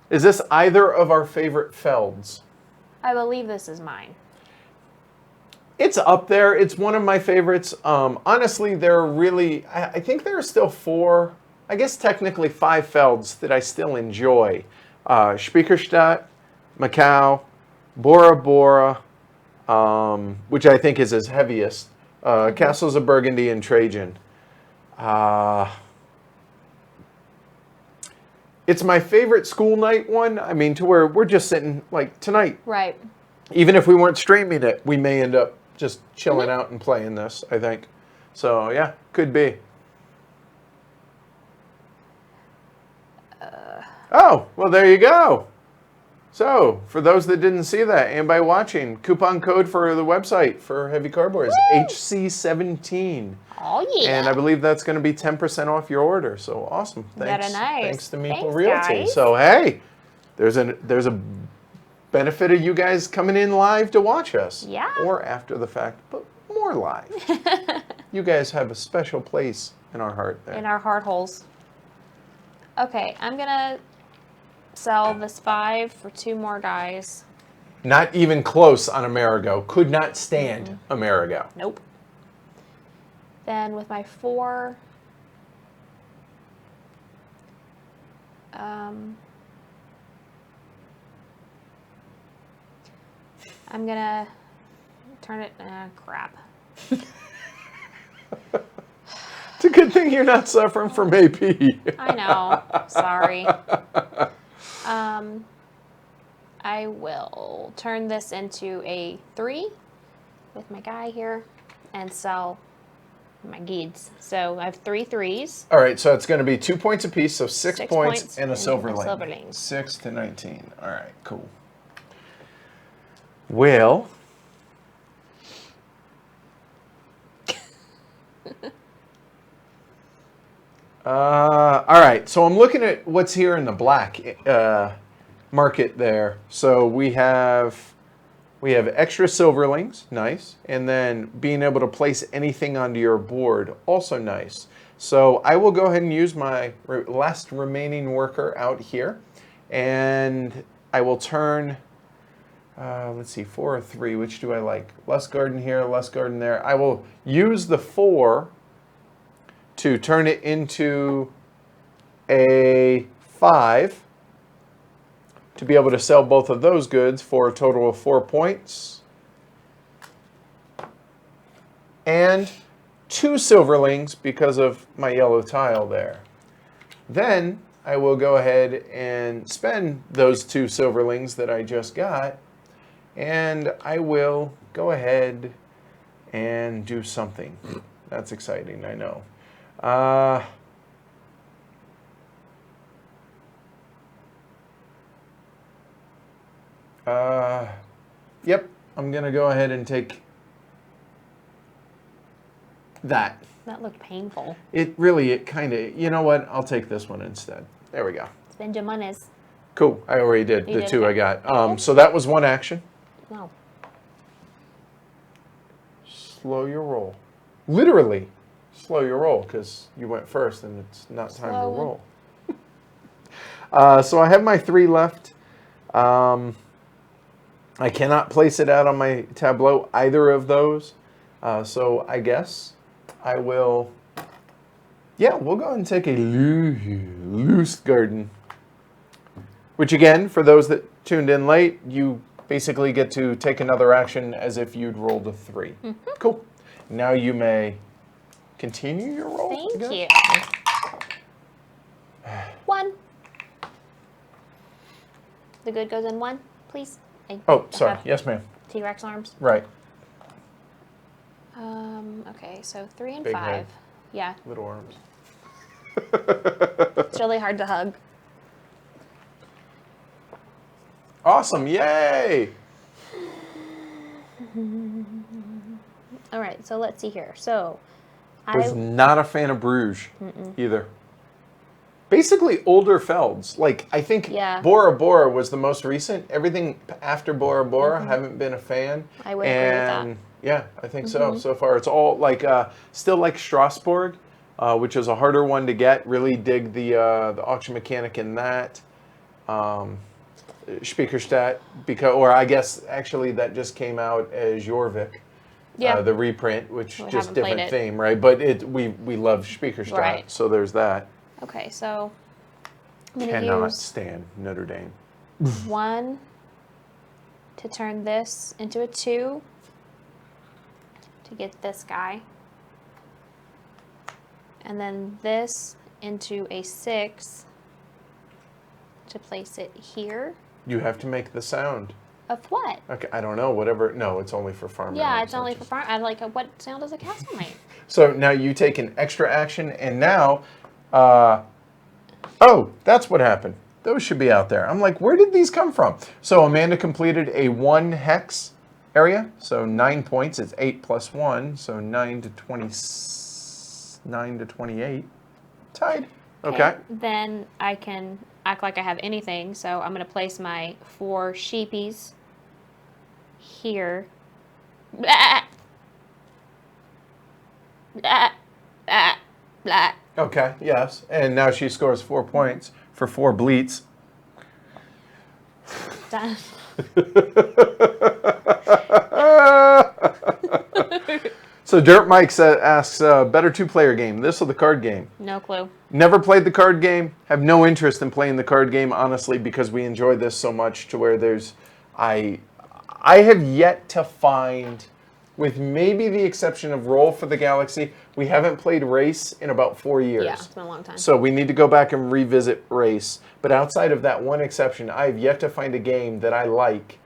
Is this either of our favorite Felds? I believe this is mine. It's up there. It's one of my favorites. Honestly, there are really, I think there are still 4, I guess technically 5 Felds that I still enjoy. Spiekerstadt, Macau, Bora Bora, which I think is his heaviest, Castles of Burgundy and Trajan. It's my favorite school night one. I mean, to where we're just sitting, like tonight. Right. Even if we weren't streaming it, we may end up just chilling out and playing this, I think. So, yeah, could be. Oh, well, there you go. So, for those that didn't see that, and by watching, coupon code for the website for heavy cardboard is HC17. Oh, yeah. And I believe that's going to be 10% off your order. So, awesome. Very Thanks. nice. Thanks to Meeple Thanks, Realty. guys. So, hey, there's a benefit of you guys coming in live to watch us. Yeah. Or after the fact, but more live. You guys have a special place in our heart there. In our heart holes. Okay, I'm going to sell this 5 for 2 more guys. Not even close on Amerigo. Could not stand Amerigo. Nope. Then with my 4, I'm gonna turn it. Crap. It's a good thing you're not suffering from AP. I know. Sorry. I will turn this into a 3 with my guy here and sell my geeds. So I have 3 3s. All right, so it's going to be 2 points apiece, so 6 points and a silverling. silverling. 6 to 19. All right, cool. Well, all right, so I'm looking at what's here in the black market there. So we have extra silverlings, nice, and then being able to place anything onto your board, also nice. So I will go ahead and use my last remaining worker out here, and I will turn, let's see, 4 or 3, which do I like? Less garden here, less garden there. I will use the 4 to turn it into a 5 to be able to sell both of those goods for a total of 4 points. And 2 silverlings because of my yellow tile there. Then I will go ahead and spend those 2 silverlings that I just got, and I will go ahead and do something. That's exciting, I know. Yep, I'm gonna go ahead and take that. That looked painful. It kind of, you know what? I'll take this one instead. There we go. Spend your monies. Cool, I already did, You the did? 2 I Okay. got. So that was 1 action. No. Slow your roll. Literally, slow your roll, because you went first and it's not time to Slow. roll. So I have my 3 left. I cannot place it out on my tableau, either of those. So I guess I will, yeah, we'll go ahead and take a loose garden. Which again, for those that tuned in late, you basically get to take another action as if you'd rolled a 3. Cool. Now you may continue your roll. Thank you. 1. The good goes in 1, please. Oh, sorry. Yes, ma'am. T-Rex arms. Right. Okay, so 3 and Big 5. head. Yeah, Little arms. it's really hard to hug. Awesome. Yay. All right, so let's see here. So, Was not a fan of Bruges either. Basically, older Felds. Like, I think Yeah. Bora Bora was the most recent. Everything after Bora Bora, haven't been a fan. I would agree with that. And yeah, I think so far. It's all like, still like Strasbourg, which is a harder one to get. Really dig the auction mechanic in that. Spiekerstadt, or I guess actually that just came out as Jorvik. Yeah. The reprint, which We just haven't played different it. theme, right? But we love Spiekerstadt, Right. so there's that. Okay, so I'm going to Cannot use stand Notre Dame. 1 to turn this into a 2 to get this guy. And then this into a 6 to place it here. You have to make the sound. Of what? Okay, I don't know. Whatever. No, it's only for farm Yeah, animals, it's only not for just- farm. I like what sound does a castle make? So now you take an extra action, and now, oh, that's what happened. Those should be out there. I'm like, where did these come from? So Amanda completed a 1 hex area, so 9 points. It's 8 plus 1, so 9 to 28. Tied. Okay. Then I can act like I have anything. So I'm going to place my 4 sheepies here. Blah. Blah. Blah. Blah. Okay, yes. And now she scores 4 points for 4 bleats. Done. So Dirt Mike asks, better 2-player game, this or the card game? No clue. Never played the card game, have no interest in playing the card game, honestly, because we enjoy this so much to where there's, I have yet to find, with maybe the exception of Roll for the Galaxy, we haven't played Race in about 4 years. Yeah, it's been a long time. So we need to go back and revisit Race. But outside of that one exception, I have yet to find a game that I like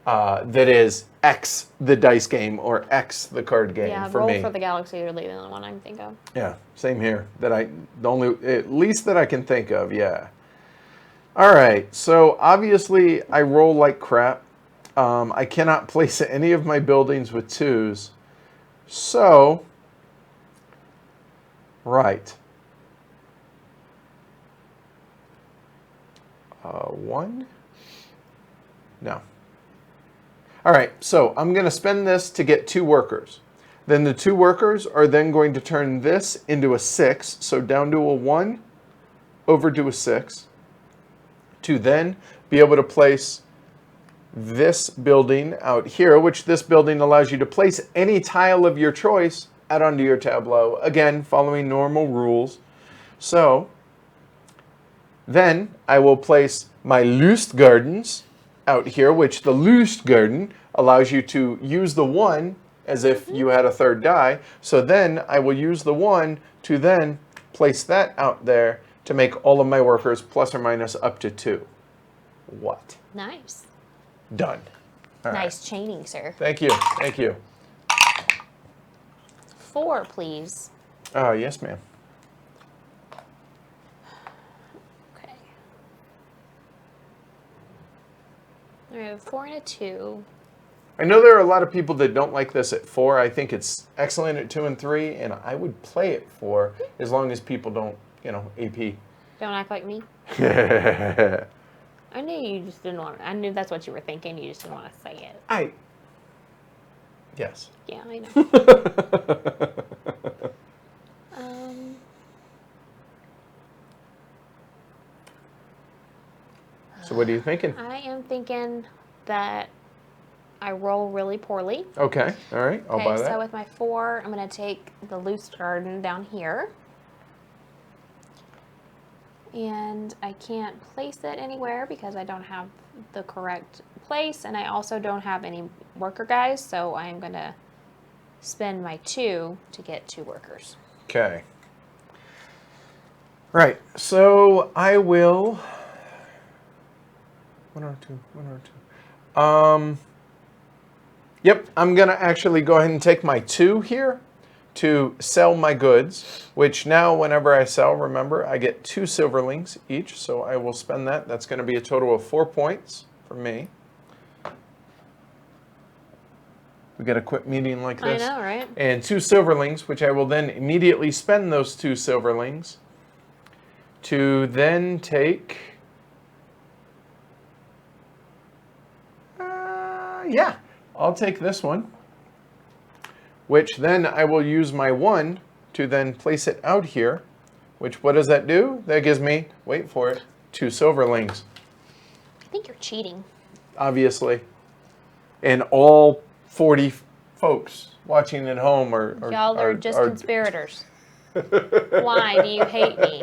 that is X the dice game or X the card game Yeah, for Roll me. for the Galaxy are the only one I can think of. Yeah, same here. The only, at least that I can think of, yeah. All right, so obviously I roll like crap. I cannot place any of my buildings with 2s. So, right. 1? No. All right, so I'm going to spend this to get 2 workers. Then the 2 workers are then going to turn this into a 6, so down to a 1, over to a 6, to then be able to place this building out here, which this building allows you to place any tile of your choice out onto your tableau, again, following normal rules. So then I will place my Lust Gardens out here, which the Lust Garden allows you to use the 1 as if you had a 3rd die. So then I will use the 1 to then place that out there to make all of my workers plus or minus up to 2. What? Nice. Done. All Nice chaining, sir. Thank you. Thank you. 4, please. Yes, ma'am. Okay. All right, 4 and a 2. I know there are a lot of people that don't like this at 4. I think it's excellent at 2 and 3, and I would play it 4 as long as people don't, AP. Don't act like me. I knew you just didn't want to. I knew that's what you were thinking. You just didn't want to say it. Yes. Yeah, I know. So what are you thinking? I am thinking that I roll really poorly. Okay. All right. I'll buy that. So with my 4, I'm going to take the loose garden down here. And I can't place it anywhere because I don't have the correct place, and I also don't have any worker guys, so I am going to spend my 2 to get 2 workers. Okay. Right. So I will. 1 or 2. 1 or 2. Yep. I'm gonna actually go ahead and take my 2 here to sell my goods, which now whenever I sell, remember, I get 2 silverlings each, so I will spend that. That's going to be a total of 4 points for me. We got a quick meeting like this. I know, right? And 2 silverlings, which I will then immediately spend those 2 silverlings to then take... yeah, I'll take this one, which then I will use my 1 to then place it out here, which what does that do? That gives me, wait for it, 2 silverlings. I think you're cheating. Obviously. And all 40 folks watching at home are Y'all are just conspirators. Why do you hate me?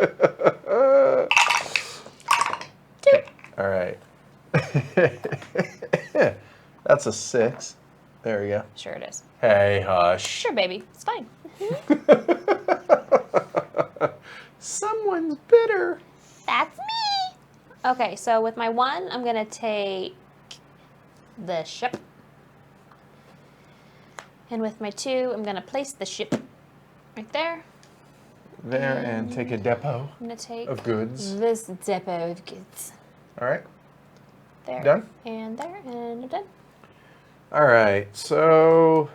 All right. That's a 6. There we go. Sure it is. Hey, hush. Sure, baby. It's fine. Someone's bitter. That's me. Okay, so with my 1, I'm going to take the ship. And with my 2, I'm going to place the ship right there. There, and take a depot I'm going to take of goods. this depot of goods. All right. There. Done? And there, and I'm done. All right, so...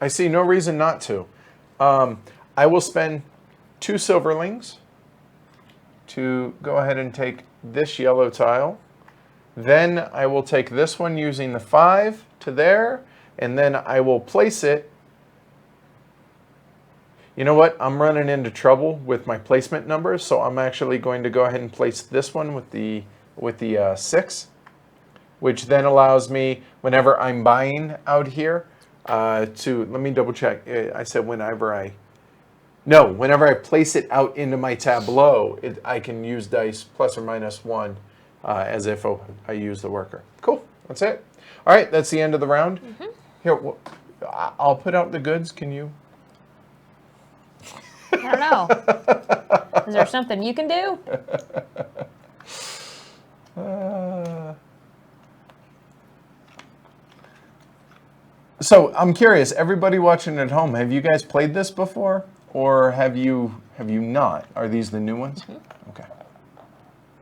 I see no reason not to. I will spend 2 silverlings to go ahead and take this yellow tile. Then I will take this one using the 5 to there, and then I will place it. You know what? I'm running into trouble with my placement numbers, so I'm actually going to go ahead and place this one with the 6, which then allows me, whenever I'm buying out here, to, let me double check. I said whenever I place it out into my tableau, I can use dice plus or minus 1 as if I use the worker. Cool, that's it. All right, that's the end of the round. Mm-hmm. Here, I'll put out the goods. Can you? I don't know. Is there something you can do? So I'm curious, everybody watching at home, have you guys played this before, or have you not? Are these the new ones? Mm-hmm. Okay.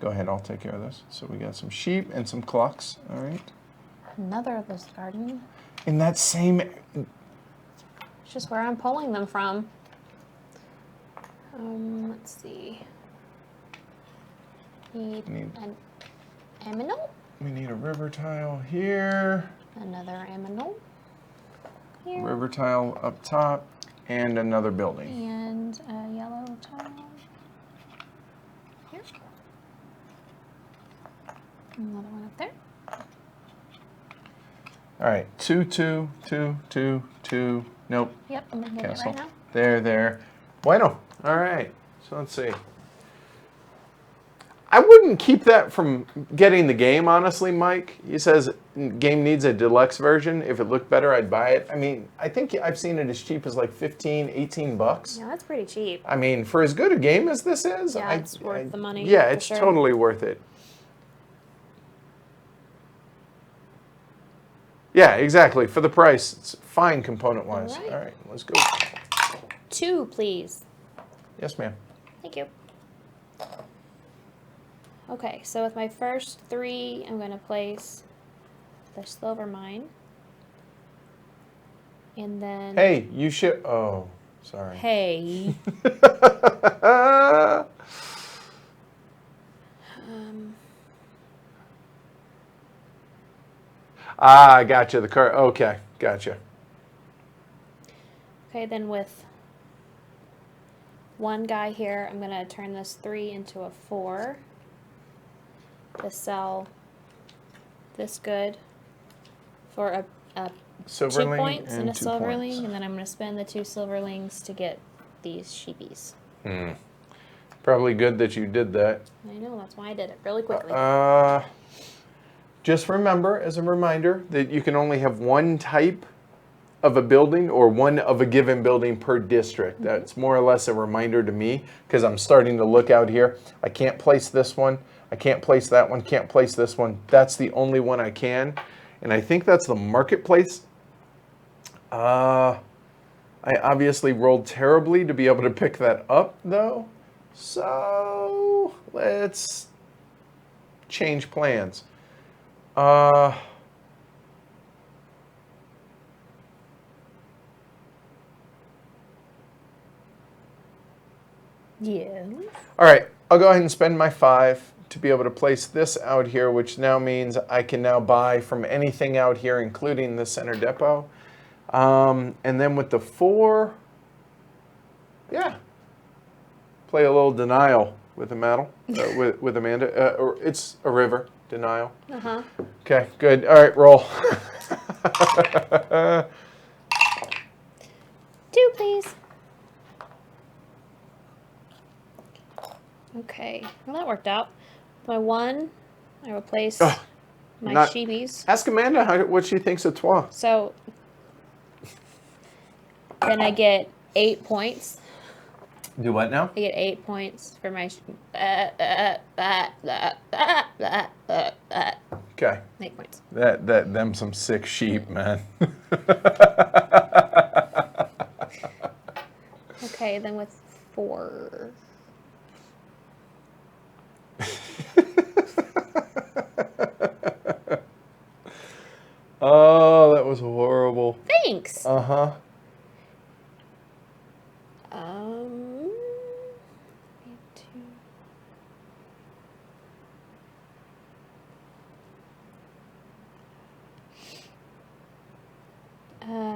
Go ahead, I'll take care of this. So we got some sheep and some clucks. All right. Another of this garden. In that same. It's just where I'm pulling them from. Let's see. Need an aminal. We need a river tile here. Another aminal. Here. River tile up top, and another building. And a yellow tile. Here. Another one up there. All right, 2, 2, 2, 2, 2. Nope. Yep, I'm gonna hit it Castle. right now. There. Bueno. All right. So let's see. I wouldn't keep that from getting the game, honestly, Mike. He says game needs a deluxe version. If it looked better, I'd buy it. I mean, I think I've seen it as cheap as like 15, 18 bucks. Yeah, that's pretty cheap. I mean, for as good a game as this is, Yeah, it's worth the money. Yeah, for it's sure. totally worth it. Yeah, exactly. For the price, it's fine component-wise. All right. All right, let's go. 2, please. Yes, ma'am. Thank you. Okay, so with my first 3, I'm going to place the silver mine. And then... Hey, you should... Oh, sorry. Hey. I gotcha. The car. Okay, gotcha. Okay, then with one guy here, I'm going to turn this 3 into a 4 to sell this good for a 2 Silverling points and a 2 silverling, points. and then I'm going to spend the 2 silverlings to get these sheepies. Probably good that you did that. I know, that's why I did it really quickly. Just remember, as a reminder, that you can only have one type of a building or one of a given building per district. That's more or less a reminder to me because I'm starting to look out here. I can't place this one. I can't place that one. Can't place this one. That's the only one I can. And I think that's the marketplace. I obviously rolled terribly to be able to pick that up, though. So let's change plans. Yeah. All right, I'll go ahead and spend my 5 to be able to place this out here, which now means I can now buy from anything out here, including the center depot. And then with the 4, yeah, play a little denial with Amanda. With Amanda. Or it's a river denial. Uh-huh. Okay, good. All right, roll. 2, please. Okay, well that worked out. My 1, I replaced my not- sheepies. Ask Amanda what she thinks of Trois. So then I get 8 points. Do what now? I get 8 points for my. Okay. 8 points. Them some sick sheep, man. Okay, then with 4. Oh, that was horrible. Thanks. Uh-huh.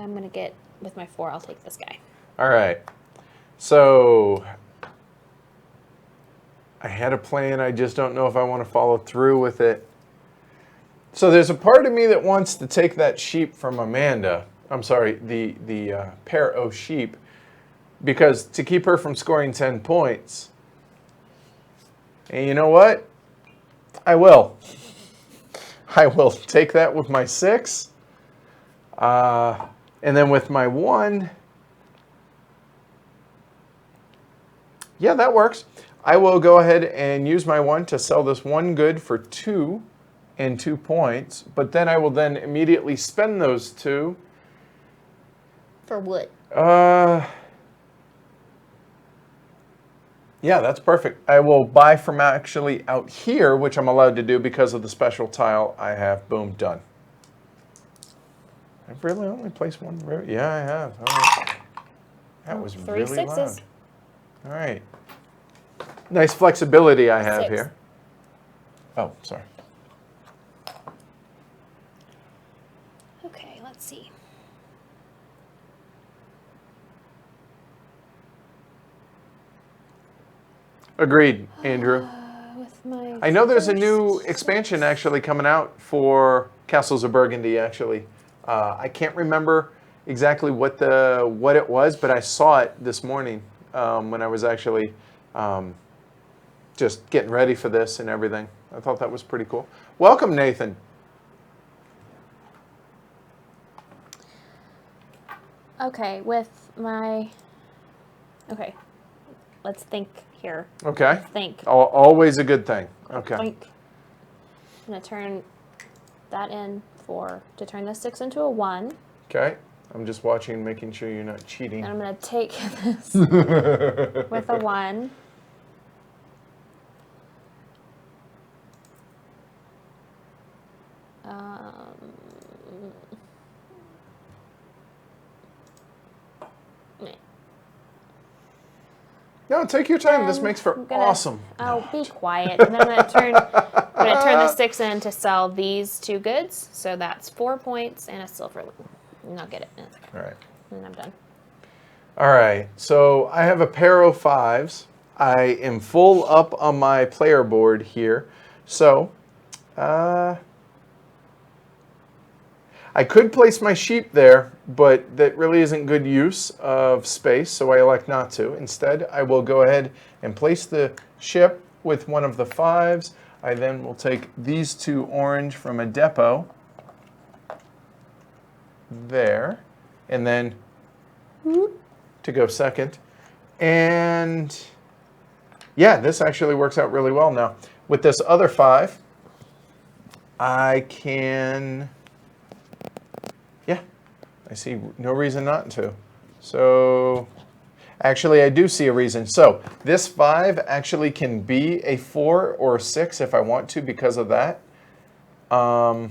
I'm gonna get with my 4. I'll take this guy. All right. So I had a plan. I just don't know if I want to follow through with it. So there's a part of me that wants to take that sheep from Amanda. I'm sorry, the pair of sheep, because to keep her from scoring 10 points. And you know what? I will. I will take that with my 6. And then with my 1, yeah, that works. I will go ahead and use my 1 to sell this 1 good for 2 and 2 points, but then I will then immediately spend those 2. For what? Yeah, that's perfect. I will buy from actually out here, which I'm allowed to do because of the special tile I have. Boom, done. I've really only placed 1 root. Yeah, I have. All right. That was 3 really sixes. loud. All right. Nice flexibility I have 6. here. Oh, sorry. Okay, let's see. Agreed, Andrew. With my I know there's a first new expansion actually coming out for Castles of Burgundy. Actually, I can't remember exactly what it was, but I saw it this morning when I was actually just getting ready for this and everything. I thought that was pretty cool. Welcome, Nathan. Okay, with my. Okay, let's think here. Okay. Think. Always a good thing. Okay. Think. I'm gonna turn that in to turn this 6 into a 1. Okay. I'm just watching, making sure you're not cheating. And I'm gonna take this with a 1. No, take your time. This makes for awesome. Oh, be quiet. And then I'm gonna turn the 6 in to sell these 2 goods. So that's 4 points and a silver loop. And I'll get it in a second. All right. And I'm done. All right. So I have a pair of 5s. I am full up on my player board here. So I could place my sheep there, but that really isn't good use of space, so I elect not to. Instead, I will go ahead and place the ship with one of the 5s. I then will take these 2 orange from a depot there, and then to go second. And yeah, this actually works out really well now. With this other 5, I can... Yeah, I see no reason not to. So, actually, I do see a reason. So, this 5 actually can be a 4 or a 6 if I want to because of that. Nah,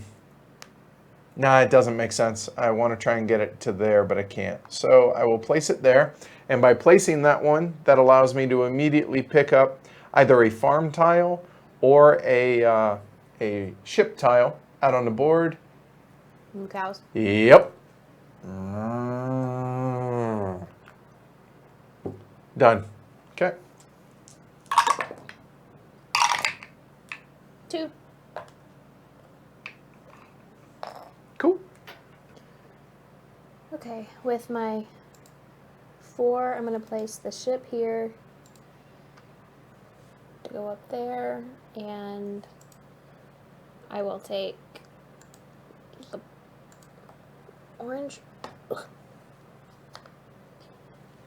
it doesn't make sense. I want to try and get it to there, but I can't. So, I will place it there. And by placing that one, that allows me to immediately pick up either a farm tile or a ship tile out on the board. Cows. Yep. Done. Okay. 2. Cool. Okay, with my 4, I'm going to place the ship here to go up there, and I will take the orange. Ugh.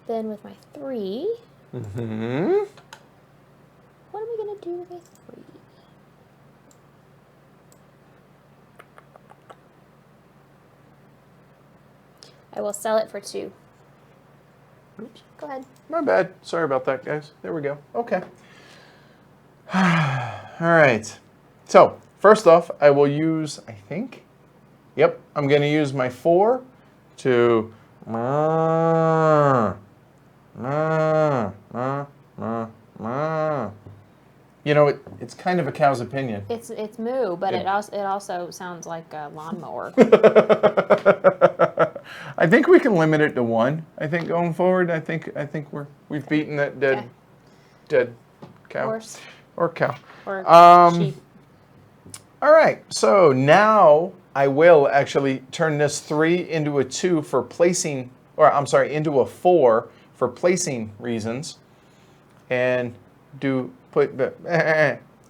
Then with my 3, what am I going to do with my 3? I will sell it for 2. Oops. Go ahead. My bad. Sorry about that, guys. There we go. Okay. All right. So, first off, I will use, I think, yep, I'm going to use my 4 to you know, it's kind of a cow's opinion. It's moo, but it also sounds like a lawnmower. I think we can limit it to 1. I think going forward, I think we've beaten that dead cow Horse. or cow Or sheep. All right, so now I will actually turn this 3 into a 2 for placing, or I'm sorry, into a 4 for placing reasons, and put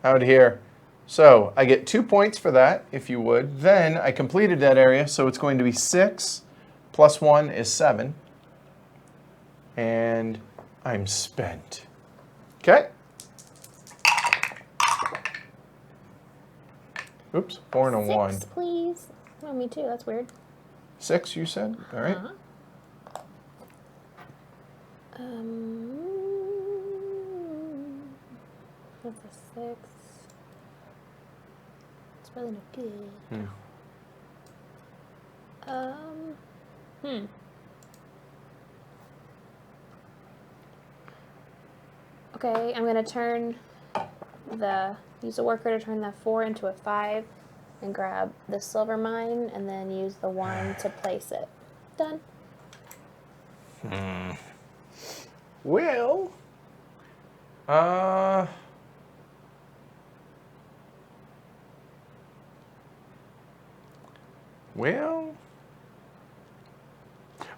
out here. So I get 2 points for that, if you would. Then I completed that area, so it's going to be 6 plus 1 is 7, and I'm spent. Okay, Oops, 4 and a 1. 6, please. Oh, me too. That's weird. 6, you said? All right. That's a 6. It's really not good. Okay, I'm gonna use a worker to turn the 4 into a 5 and grab the silver mine and then use the 1 to place it. Done. Well,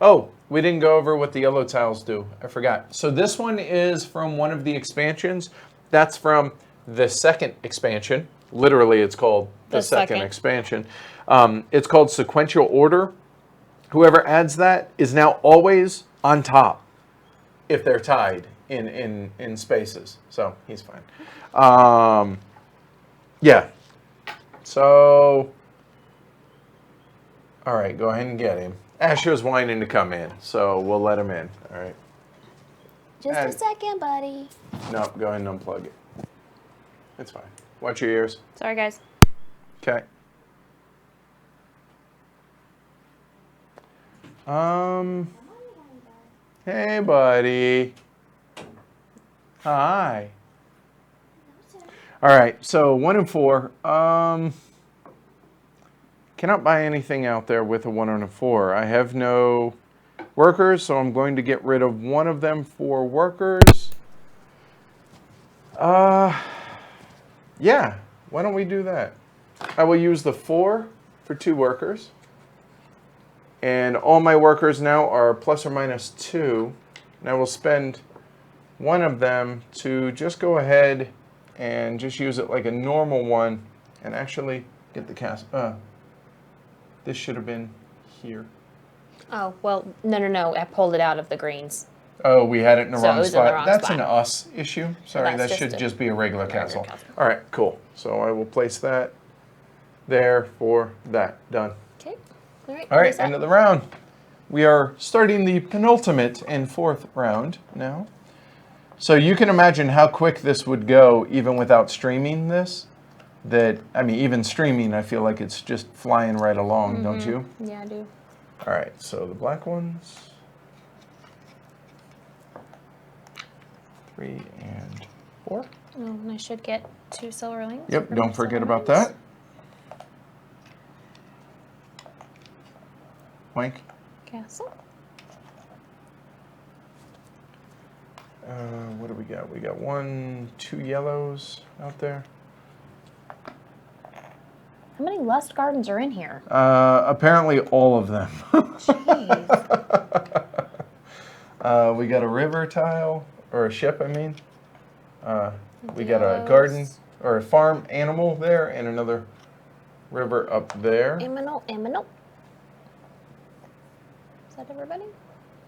oh, we didn't go over what the yellow tiles do. I forgot. So this one is from one of the expansions. That's from the second expansion. Literally, it's called the second expansion. It's called Sequential Order. Whoever adds that is now always on top if they're tied in spaces. So he's fine. Yeah. So, all right, go ahead and get him. Asher's whining to come in, so we'll let him in. All right. Just a second, buddy. No, go ahead and unplug it. It's fine. Watch your ears. Sorry, guys. Okay. Hey, buddy. Hi. All right, so 1 and 4. Cannot buy anything out there with a 1 and a 4. I have no workers, so I'm going to get rid of one of them for workers. Yeah, why don't we do that? I will use the 4 for 2 workers. And all my workers now are plus or minus 2. And I will spend one of them to just go ahead and just use it like a normal one and actually get the cast. This should have been here. Oh, well, no. I pulled it out of the greens. Oh, we had it in the So it wrong was in the spot. wrong That's spot. an us issue. Sorry, that should just be a regular castle. All right, cool. So I will place that there for that. Done. Okay. All right, end of the round. We are starting the penultimate and 4th round now. So you can imagine how quick this would go even without streaming this. Even streaming, I feel like it's just flying right along, don't you? Yeah, I do. All right, so the black ones. 3 and 4. Oh, and I should get 2 silver links. Yep, don't forget about that. Wank. Castle. What do we got? We got 1, 2 yellows out there. How many lust gardens are in here? Apparently all of them. Jeez. We got a river tile, or a ship, I mean. We got a garden, or a farm animal there, and another river up there. Eminal. Is that everybody?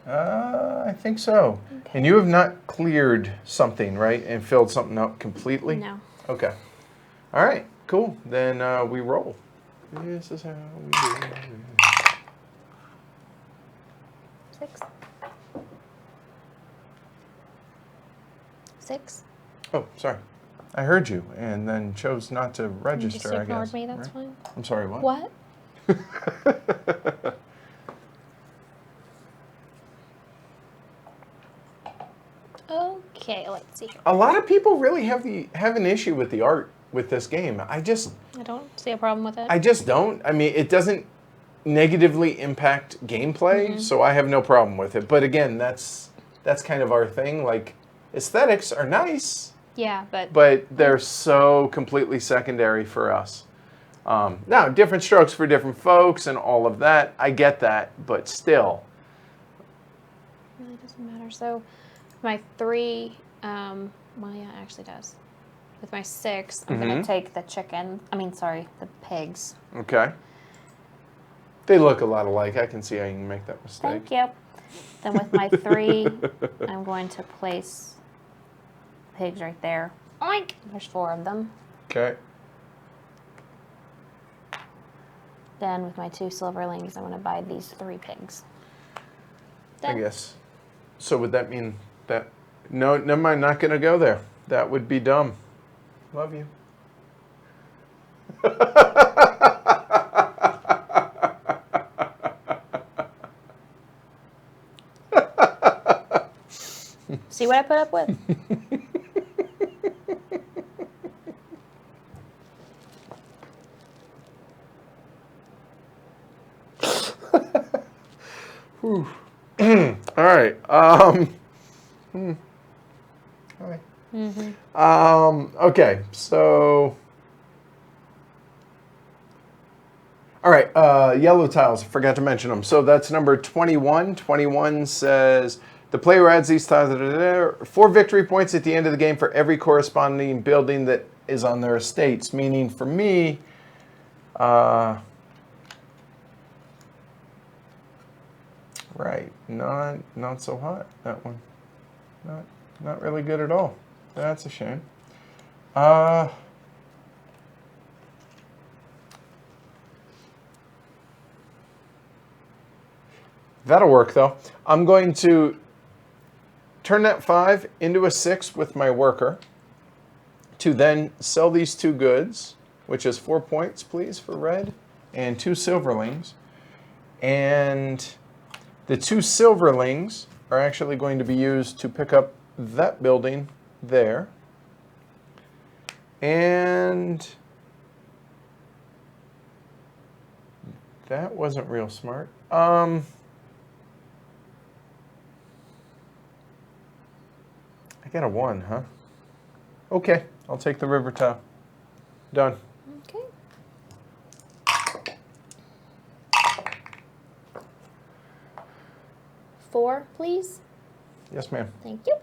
I think so. Okay. And you have not cleared something, right? And filled something up completely? No. Okay. All right, cool. Then we roll. This is how we do it. 6. 6. Oh, sorry. I heard you and then chose not to register, I guess. You just ignored me, that's fine. I'm sorry, what? What? Okay, let's see here. A lot of people really have an issue with the art with this game. I don't see a problem with it. I just don't. I mean, it doesn't negatively impact gameplay, so I have no problem with it. But again, that's kind of our thing. Like, aesthetics are nice. Yeah, but they're so completely secondary for us. Now, different strokes for different folks and all of that. I get that, but still. It really doesn't matter. So, my 3, well, yeah, it actually does. With my 6, I'm going to take the the pigs. Okay. They look a lot alike. I can see how you can make that mistake. Thank you. Then with my 3, I'm going to place pigs right there. Oink! There's 4 of them. Okay. Then with my 2 silverlings, I'm going to buy these 3 pigs. I Done. guess. So would that mean that... No, never mind, not going to go there. That would be dumb. Love you. See what I put up with? All right. All right. Okay, so... All right, yellow tiles, forgot to mention them. So that's number 21. 21 says, the player adds these tiles, 4 victory points at the end of the game for every corresponding building that is on their estates. Meaning for me, right, not so hot, that one. Not really good at all. That's a shame. That'll work though. I'm going to turn that 5 into a 6 with my worker to then sell these 2 goods, which is 4 points, please, for red, and 2 silverlings. And the 2 silverlings are actually going to be used to pick up that building there. And that wasn't real smart. I got a 1, huh? Okay, I'll take the river tile. Done. Okay. Four, please. Yes, ma'am. Thank you.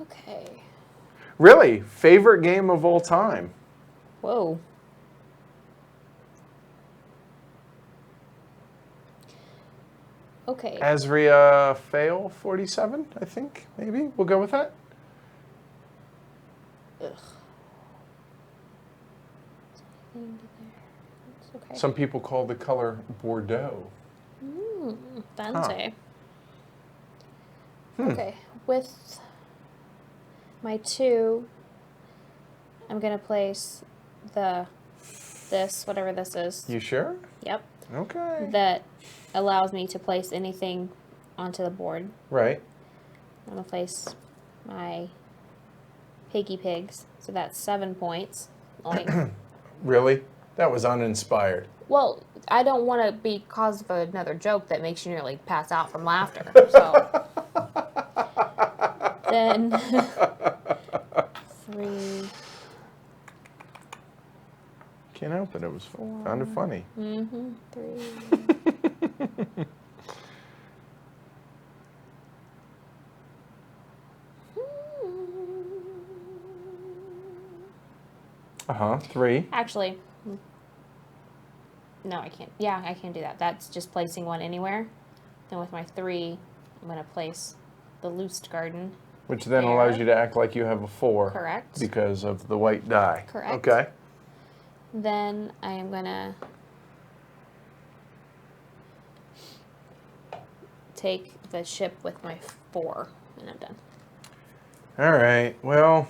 Okay. Really? Favorite game of all time? Whoa. Okay. Azria Fail 47, I think, maybe. We'll go with that. Ugh. It's okay. Some people call the color Bordeaux. Fancy. Hmm. Okay. With my 2, I'm going to place this, whatever this is. You sure? Yep. Okay. That allows me to place anything onto the board. Right. I'm going to place my piggy pigs. So that's 7 points. Like, Really? That was uninspired. well, I don't want to be cause of another joke that makes you nearly pass out from laughter. So then 3. Can't help it. It was kind of funny. 3. Uh-huh. 3. Actually, no, I can't. Yeah, I can't do that. That's just placing one anywhere. Then with my 3, I'm going to place the Loosed Garden. Which then There. allows you to act like you have a 4. Correct. Because of the white die. Correct. Okay. Then I am going to take the ship with my 4, and I'm done. All right. Well,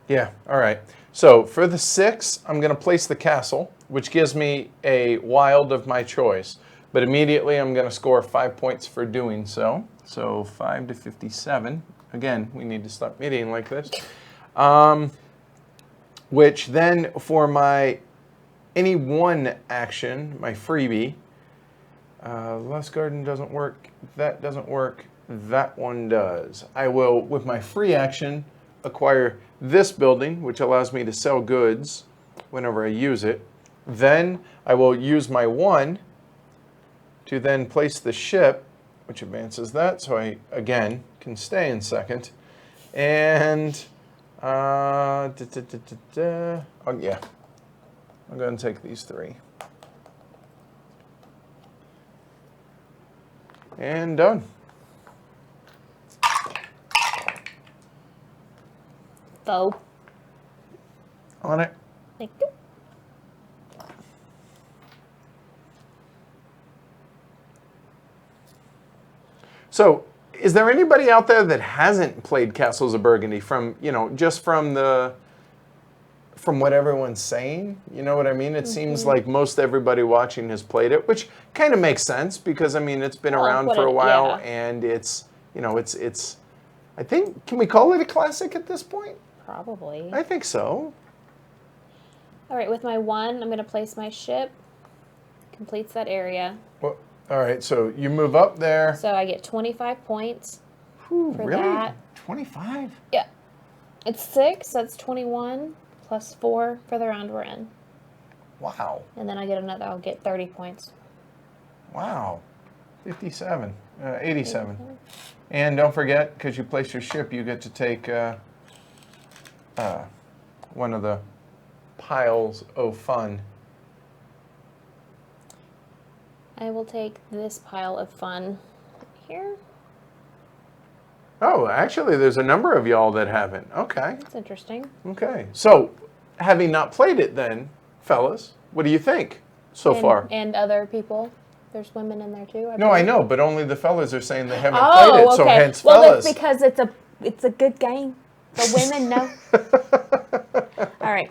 yeah. All right. So for the 6, I'm going to place the castle, which gives me a wild of my choice. But immediately I'm going to score 5 points for doing so. So 5 to 57. Again, we need to stop meeting like this. Which then for my any one action, my freebie, Lust Garden doesn't work, that doesn't work, that one does. I will, with my free action, acquire this building, which allows me to sell goods whenever I use it. Then I will use my 1 to then place the ship, which advances that, so I, again, can stay in second. And, oh yeah, I'm going to take these 3. And done. info. On it. Thank you. So, is there anybody out there that hasn't played Castles of Burgundy from, just from what everyone's saying? You know what I mean? It seems like most everybody watching has played it, which kind of makes sense because, it's been around for a while and it's, it's, I think, can we call it a classic at this point? Probably. I think so. All right, with my 1, I'm going to place my ship. Completes that area. Well, all right, so you move up there. So I get 25 points Whew, for really? that. 25? Yeah. It's 6, so that's 21, plus 4 for the round we're in. Wow. And then I'll get 30 points. Wow. 87. 87. And don't forget, because you place your ship, you get to take one of the piles of fun. I will take this pile of fun here. Oh, actually, there's a number of y'all that haven't. Okay. That's interesting. Okay. So, having not played it then, fellas, what do you think so far? And other people. There's women in there too. No, I know, but only the fellas are saying they haven't Oh, played it, okay. so hence well, fellas. that's because it's a good game. The women know. All right.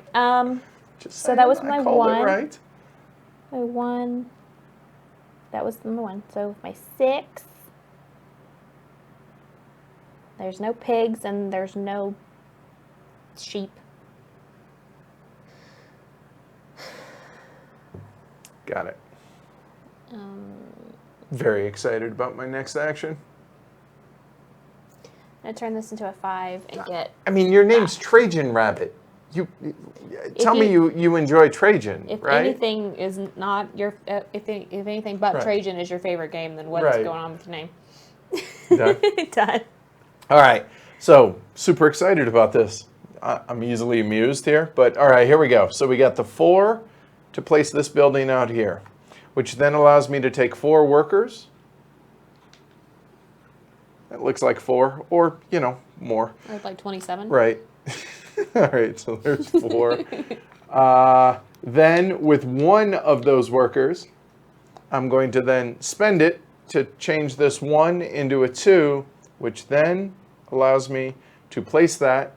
Just so that was saying, my I called 1. it right. My 1. That was number 1. So my 6. There's no pigs and there's no sheep. Got it. Very excited about my next action. I'm going to turn this into a 5 and get... I mean, your name's Trajan Rabbit. Tell me you enjoy Trajan, If right? anything is not your... if anything but Right. Trajan is your favorite game, then what's Right. going on with your name? Done? Done. All right. So, super excited about this. I'm easily amused here. But, all right, here we go. So, we got the 4 to place this building out here, which then allows me to take 4 workers. That looks like 4, or, more. Or like 27. Right. All right, so there's 4. Then, with one of those workers, I'm going to then spend it to change this 1 into a 2, which then allows me to place that,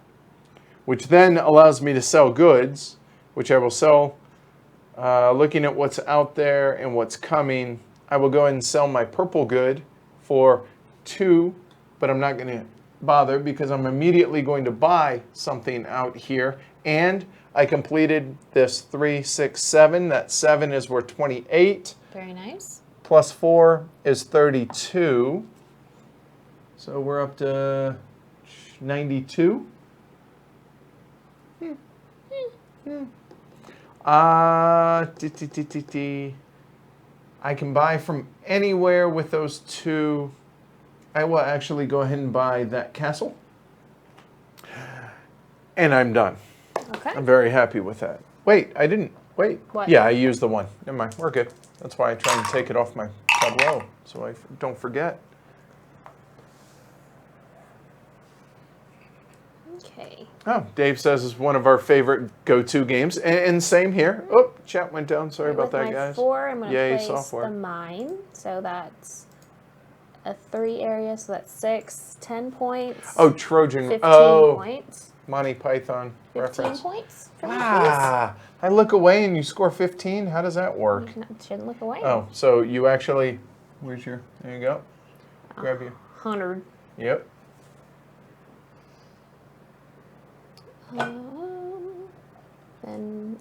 which then allows me to sell goods, which I will sell. Looking at what's out there and what's coming, I will go ahead and sell my purple good for 2, but I'm not going to bother because I'm immediately going to buy something out here. And I completed this 3, 6, 7. That 7 is worth 28. Very nice. Plus 4 is 32. So we're up to 92. I can buy from anywhere with those 2. I will actually go ahead and buy that castle. And I'm done. Okay. I'm very happy with that. Wait, I didn't. Wait. What? Yeah, I used the 1. Never mind. We're good. That's why I try and take it off my tableau so I don't forget. Okay. Oh, Dave says it's one of our favorite go-to games. And same here. Oh, chat went down. Sorry about that, With my guys. 4, I'm going to Yay, place software. the mine. So that's a 3 area, so that's 6, 10 points. Oh, Trojan. 15 oh, points. Monty Python 15 reference. points for me, Ah, I look away and you score 15. How does that work? please. Shouldn't look away. Oh, so you actually, where's your, there you go. Grab your, 100. yep. Then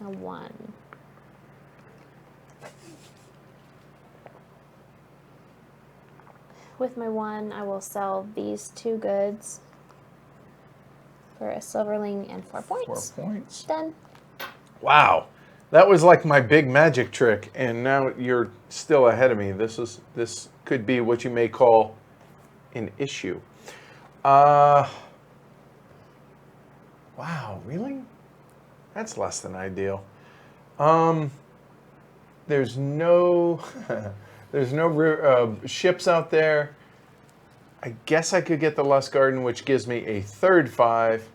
a 1. With my 1, I will sell these 2 goods for a silverling and 4 points. 4 points. Done. Wow. That was like my big magic trick, and now you're still ahead of me. This could be what you may call an issue. Wow, really? That's less than ideal. There's no ships out there. I guess I could get the Lust Garden, which gives me a third 5.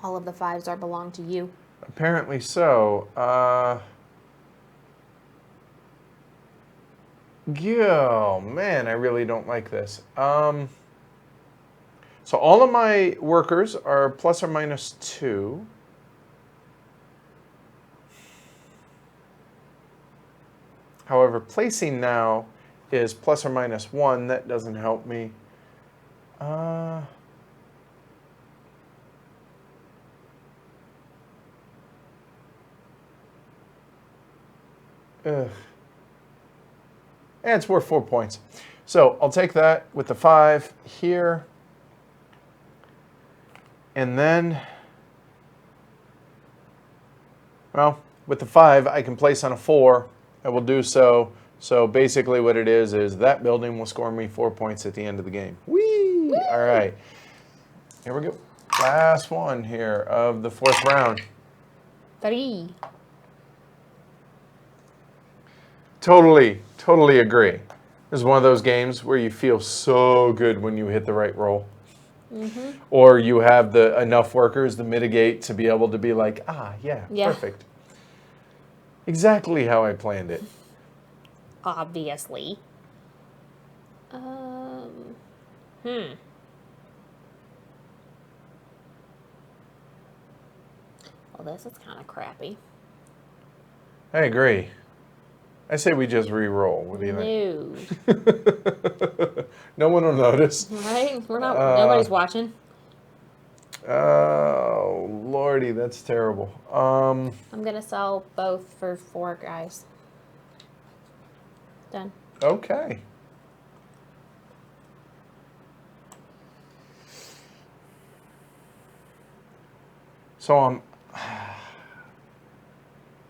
All of the 5s are belong to you. Apparently so. Oh, man, I really don't like this. So all of my workers are plus or minus 2. However, placing now is plus or minus 1. That doesn't help me. Ugh. And it's worth 4 points. So I'll take that with the 5 here. And then, well, with the 5, I can place on a 4. I will do so. So basically what it is that building will score me 4 points at the end of the game. Whee! Woo! All right. Here we go. Last one here of the 4th round. 3. Totally agree. This is one of those games where you feel so good when you hit the right roll. Mm-hmm. Or you have enough workers to mitigate to be able to be like, yeah, perfect. Exactly how I planned it. Obviously. Well, this is kind of crappy. I agree. I say we just re-roll. What do you think? No one will notice. Right? We're not. Nobody's watching. Oh, lordy, that's terrible. I'm gonna sell both for 4 guys. Done. Okay. So all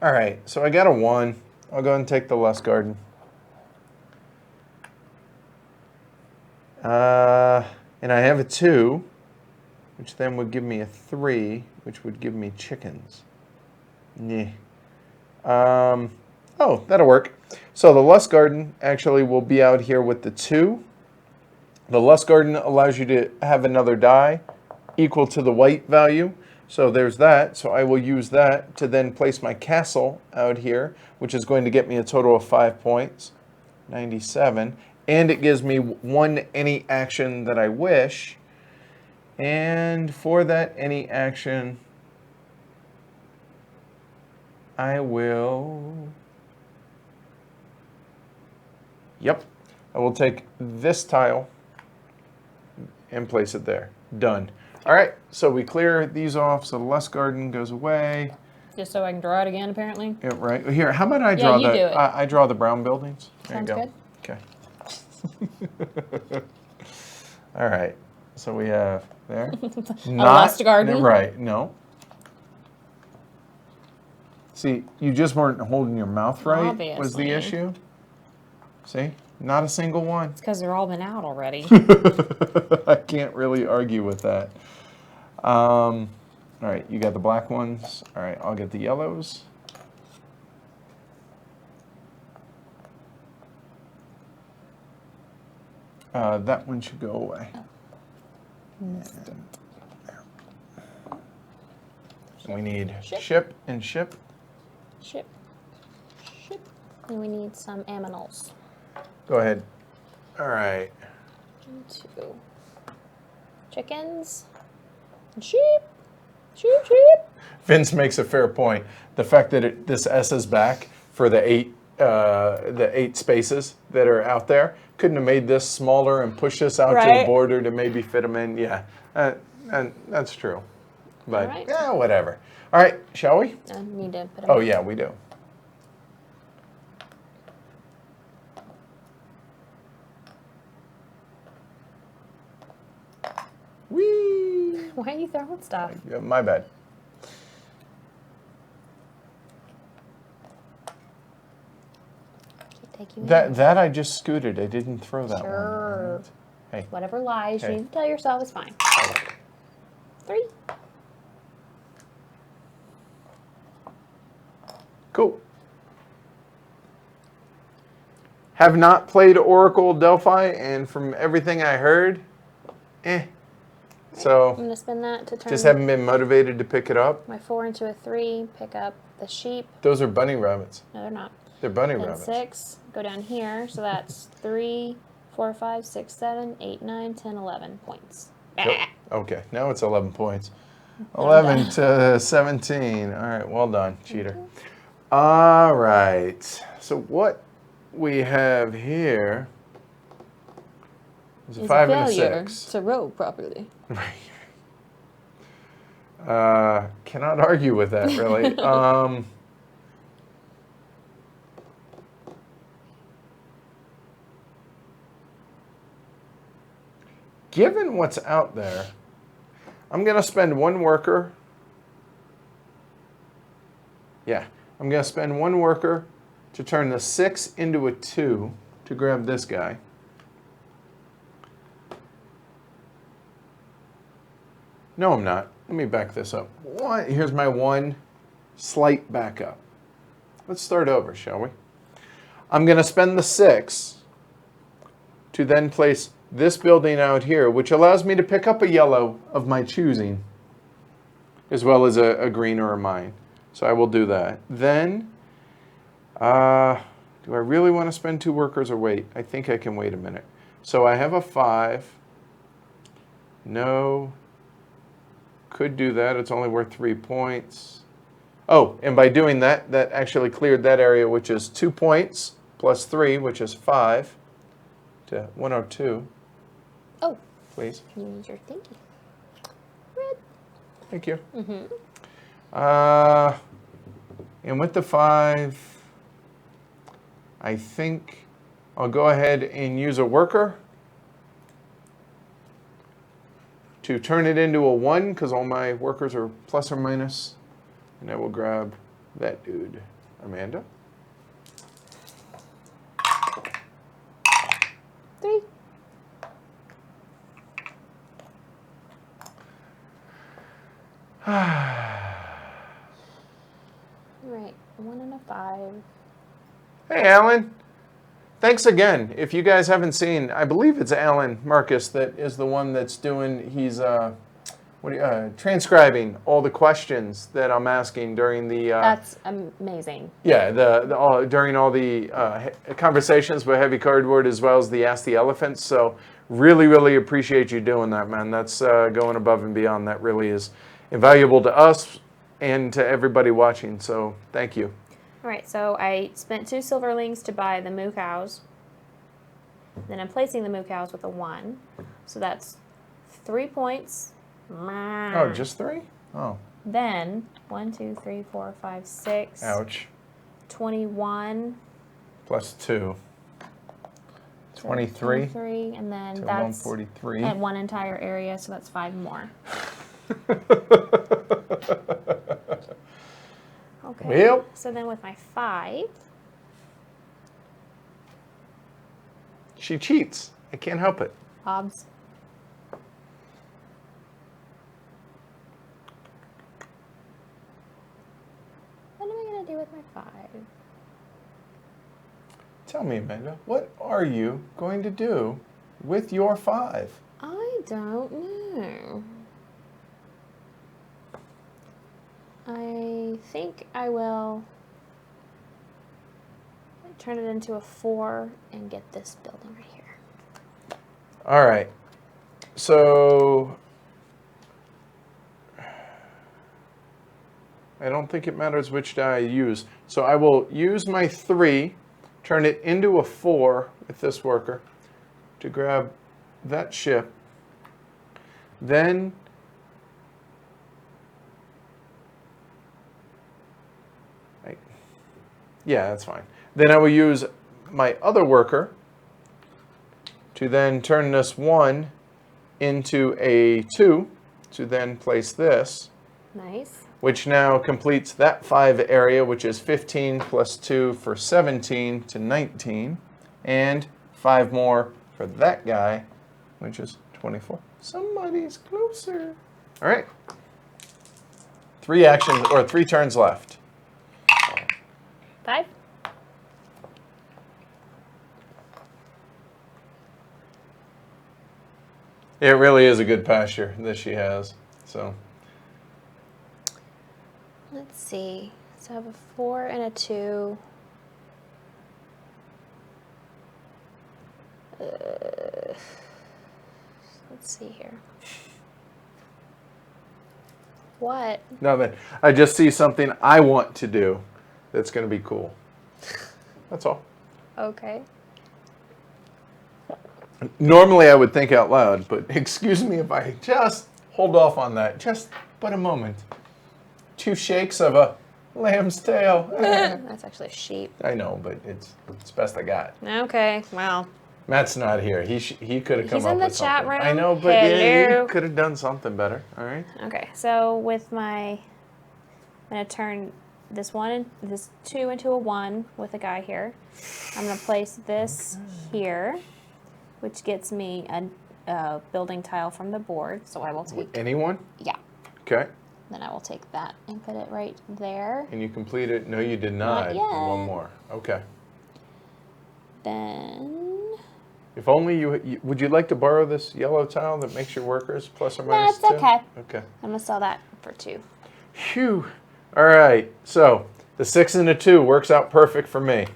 right. So I got a 1. I'll go and take the Lustgarden. And I have a 2, which then would give me a 3, which would give me chickens. Yeah. Oh, that'll work. So the Lustgarden actually will be out here with the 2. The Lustgarden allows you to have another die equal to the white value. So there's that. So I will use that to then place my castle out here, which is going to get me a total of 5 points, 97. And it gives me 1 any action that I wish. And for that any action, I will... Yep. I will take this tile and place it there. Done. All right, so we clear these off, so the Lustgarden goes away. Just so I can draw it again, apparently. Yeah, right. Here, how about I draw you do it. I draw the brown buildings. Sounds good. Okay. All right. So we have there. Lustgarden. Right. No. See, you just weren't holding your mouth right. Obviously. Was the issue. See, not a single one. It's because they're all been out already. I can't really argue with that. All right, you got the black ones. All right, I'll get the yellows. That one should go away. And we need ship and ship. Ship. And we need some aminals. Go ahead. All right. 2 chickens. Sheep. Sheep. Vince makes a fair point. The fact that this S is back for the 8 spaces that are out there couldn't have made this smaller and pushed this out to the border to maybe fit them in. Yeah, and that's true. But yeah, whatever. All right, shall we? I need to put them Oh yeah, we do. Whee! Why are you throwing stuff? Yeah, my bad. That I just scooted. I didn't throw that one. Sure. Right? Hey. Whatever lies you tell yourself is fine. 3. Cool. Have not played Oracle Delphi, and from everything I heard, I'm So going to spin that to turn just haven't been motivated to pick it up. my 4 into a 3, pick up the sheep. Those are bunny rabbits. No, they're not. They're bunny And rabbits. 6, go down here. So that's 3, 4, 5, 6, 7, 8, 9, 10, 11 points. Yep. Okay, now it's 11 points. 11 to 17. All right, well done, cheater. All right, so what we have here is a 5 and a 6. to row properly. Cannot argue with that, really. Given what's out there, I'm going to spend 1 worker. Yeah, I'm going to spend 1 worker to turn the 6 into a 2 to grab this guy. No, I'm not. Let me back this up. Here's my 1 slight backup. Let's start over, shall we? I'm going to spend the 6 to then place this building out here, which allows me to pick up a yellow of my choosing, as well as a green or a mine. So I will do that. Then, do I really want to spend 2 workers or wait? I think I can wait a minute. So I have a 5. No. Could do that. It's only worth 3 points. Oh, and by doing that, that actually cleared that area, which is 2 points plus 3, which is 5 to 102. Oh, please. You need your thingy. Red. Thank you. And with the 5, I think I'll go ahead and use a worker to turn it into a 1, because all my workers are plus or minus. And I will grab that dude. Amanda? 3. Right, 1 and a 5. Hey, Alan. Thanks again. If you guys haven't seen, I believe it's Alan Marcus that is the one that's doing, he's transcribing all the questions that I'm asking during the... That's amazing. Yeah, during all the conversations with Heavy Cardboard, as well as the Ask the Elephants. So really, really appreciate you doing that, man. That's going above and beyond. That really is invaluable to us and to everybody watching. So thank you. All right, so I spent 2 silverlings to buy the moo cows. Then I'm placing the moo cows with a 1. So that's 3 points. Oh, just 3? Oh. Then 1, 2, 3, 4, 5, 6. Ouch. 21. Plus 2. 23. 23, and then To that's 143. at 1 entire area, so that's 5 more. Okay. Well. So then with my 5. She cheats. I can't help it. Obs. What am I going to do with my 5? Tell me, Amanda, what are you going to do with your 5? I don't know. I think I will turn it into a 4 and get this building right here. All right. So I don't think it matters which die I use. So I will use my 3, turn it into a 4 with this worker to grab that ship. Then yeah, that's fine. Then I will use my other worker to then turn this 1 into a 2 to then place this. Nice. Which now completes that 5 area, which is 15 plus 2 for 17 to 19. And 5 more for that guy, which is 24. Somebody's closer. All right. 3 actions, or 3 turns left. 5. It really is a good pasture that she has. So Let's see. So I have a 4 and a 2. Let's see here. What? nothing. I just see something I want to do that's going to be cool. That's all. Okay. Normally I would think out loud, but excuse me if I just hold off on that. Just but a moment. 2 shakes of a lamb's tail. That's actually a sheep. I know, but it's best I got. Okay, well. Matt's not here. He could have come He's up in the with chat something. room. I know, but yeah, Hello. he could have done something better. All right. Okay, so with my, I'm gonna turn this 2 into a 1 with a guy here. I'm gonna place this here, which gets me a building tile from the board. So I will take, Anyone? yeah. Okay. Then I will take that and put it right there. And you complete it? No, you did not. Not yet. One more. Okay. Then, If only you would you like to borrow this yellow tile that makes your workers plus or no, minus it's 2? okay. Okay. I'm gonna sell that for 2. Phew. All right. So the 6 and the 2 works out perfect for me.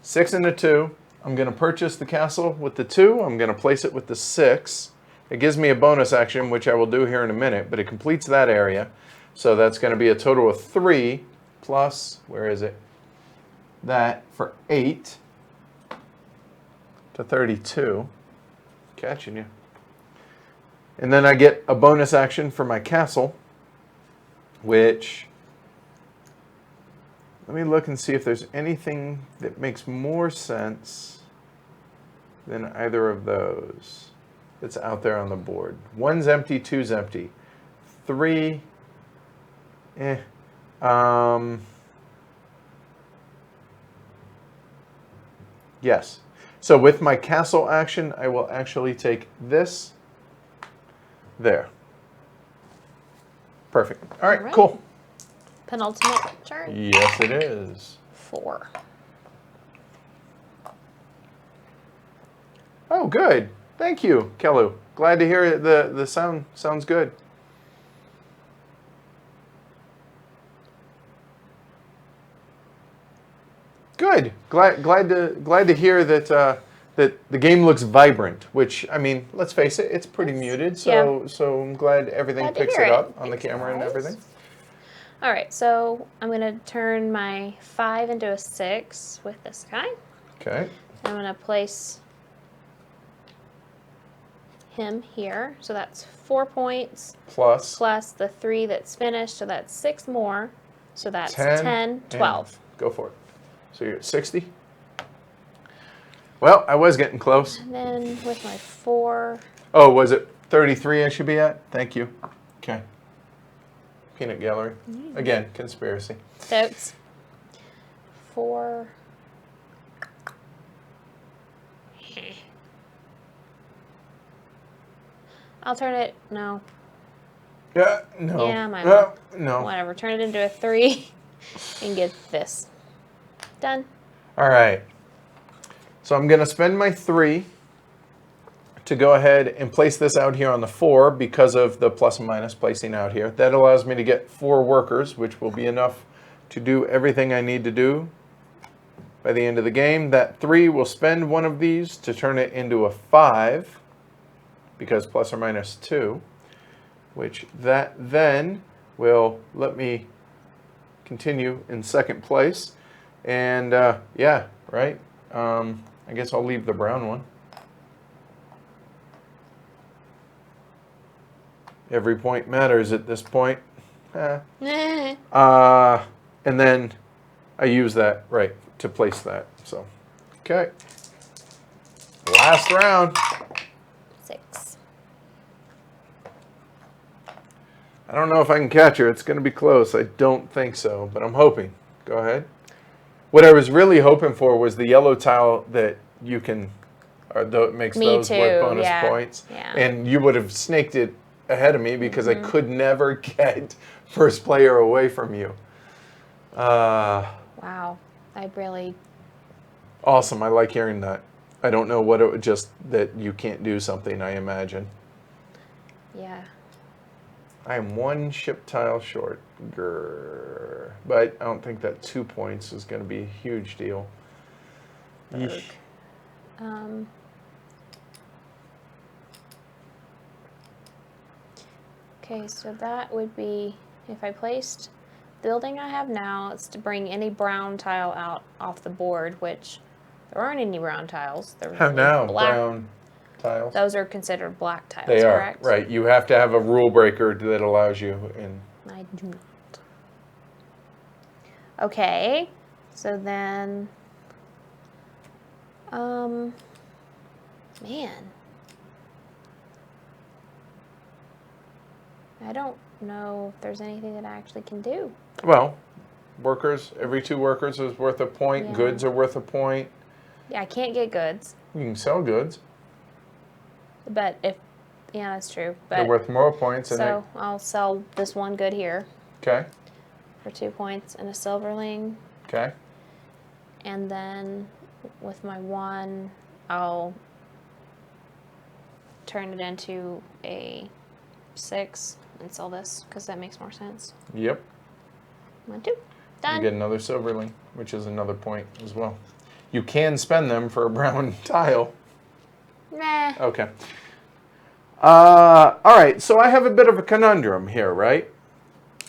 6 and the 2. I'm going to purchase the castle with the 2. I'm going to place it with the 6. It gives me a bonus action, which I will do here in a minute, but it completes that area. So that's going to be a total of 3 plus, where is it? That for 8 to 32. Catching you. And then I get a bonus action for my castle, which, let me look and see if there's anything that makes more sense than either of those that's out there on the board. 1's empty, 2's empty. 3, yes. So with my castle action, I will actually take this there. Perfect. All right, cool. Penultimate turn. Yes, it is. 4. Oh, good. Thank you, Kelu. Glad to hear it. The sound sounds good. Good. Glad to hear that that the game looks vibrant. Which, I mean, let's face it, it's pretty muted. So I'm glad everything Glad to picks hear it it. up on the Thanks, camera and guys. everything. All right, so I'm gonna turn my 5 into a 6 with this guy. Okay. I'm gonna place him here. So that's 4 points Plus plus the 3 that's finished. So that's 6 more. So that's 10, 10 12. Go for it. So you're at 60. Well, I was getting close. And then with my 4, Oh, was it 33 I should be at? Thank you. Okay. Peanut gallery. Again, conspiracy. Totes. 4. I'll turn it, no, Yeah, no. Yeah, mine no. whatever. Turn it into a 3 and get this. Done. All right. So I'm going to spend my 3 to go ahead and place this out here on the 4 because of the plus and minus placing out here. That allows me to get 4 workers, which will be enough to do everything I need to do by the end of the game. That 3 will spend one of these to turn it into a 5 because plus or minus 2, which that then will let me continue in second place. And yeah, right? I guess I'll leave the brown one. Every point matters at this point. And then I use that, right, to place that. So, okay. Last round. 6. I don't know if I can catch her. It's going to be close. I don't think so, but I'm hoping. Go ahead. What I was really hoping for was the yellow tile that you can, or makes Me those too, worth bonus yeah. points. Yeah. And you would have snaked it ahead of me because I could never get first player away from you. Wow. I really. Awesome. I like hearing that. I don't know what it would just that you can't do something, I imagine. Yeah. I am 1 ship tile short. Grr. But I don't think that 2 points is going to be a huge deal. Yeesh. Okay, so that would be, if I placed the building I have now, it's to bring any brown tile out off the board, which there aren't any brown tiles. There's Oh, only no, black. brown tiles. Those are considered black tiles, They are, correct? right. You have to have a rule breaker that allows you in. I do not. Okay, so then, man, I don't know if there's anything that I actually can do. Well, workers, every 2 workers is worth a point. Yeah. Goods are worth a point. Yeah, I can't get goods, You can sell goods. but yeah, that's true. They're But worth more points. And so I'll sell this one good here okay, for 2 points and a silverling, okay. and then with my 1, I'll turn it into a 6 and sell this because that makes more sense. Yep. 1, 2, done. You get another silverling, which is another point as well. You can spend them for a brown tile. Nah. Okay. All right, so I have a bit of a conundrum here, right?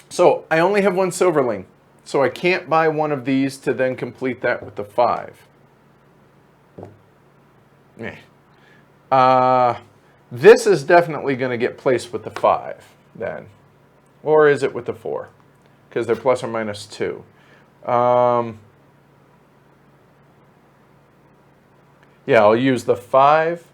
So I only have 1 silverling, so I can't buy one of these to then complete that with the 5. This is definitely going to get placed with the 5 then. Or is it with the 4? Because they're plus or minus 2. Yeah, I'll use the 5.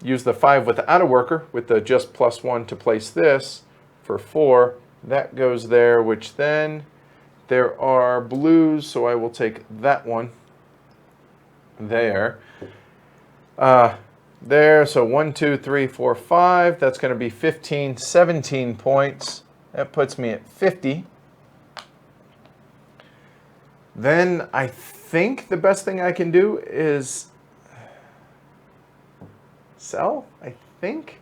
Use the 5 without a worker, with the just plus 1 to place this for 4. That goes there, which then there are blues, so I will take that one there. There, so 1, 2, 3, 4, 5. That's going to be 15, 17 points. That puts me at 50. Then I think the best thing I can do is sell, I think.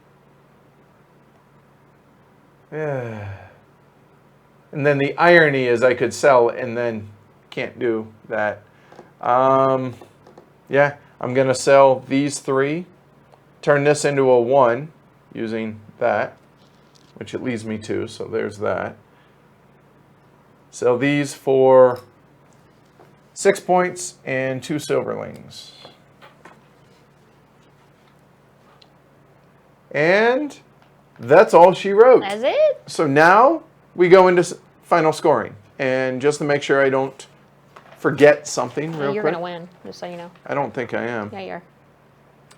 Yeah. And then the irony is I could sell and then can't do that. Yeah, I'm going to sell these 3, turn this into a 1 using that, which it leads me to, so there's that. Sell these for 6 points and 2 silverlings. And that's all she wrote. That's it? So now we go into final scoring. And just to make sure I don't forget something real quick. You're going to win, just so you know. I don't think I am. Yeah, you are.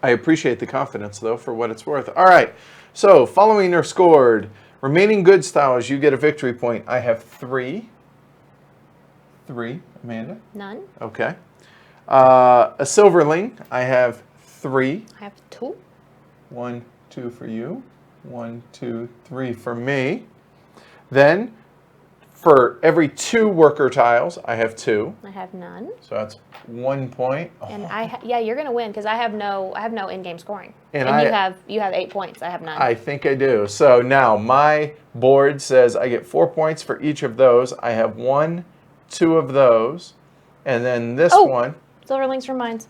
I appreciate the confidence, though, for what it's worth. All right. So following are scored. Remaining good styles, you get a victory point. I have 3. 3. Amanda? None. Okay. A silverling, I have 3. I have 2. 1, 2 for you. 1, 2, 3 for me. Then, for every 2 worker tiles, I have 2. I have none. So that's 1 point. And yeah, you're going to win because I have no in-game scoring. And you have 8 points. I have none. I think I do. So now my board says I get 4 points for each of those. I have 1, 2 of those, and then this one. Silverlings for mine.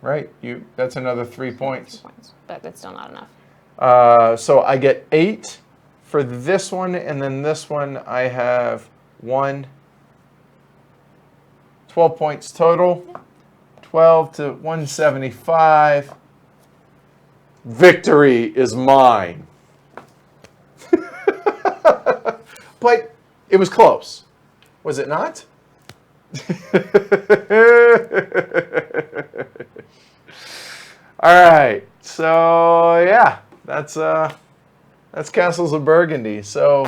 Right, that's another 3 points. But that's still not enough. So I get 8 for this one, and then this one I have 12 points total. 12 to 175. Victory is mine. But it was close, was it not? All right, so yeah, that's Castles of Burgundy. So,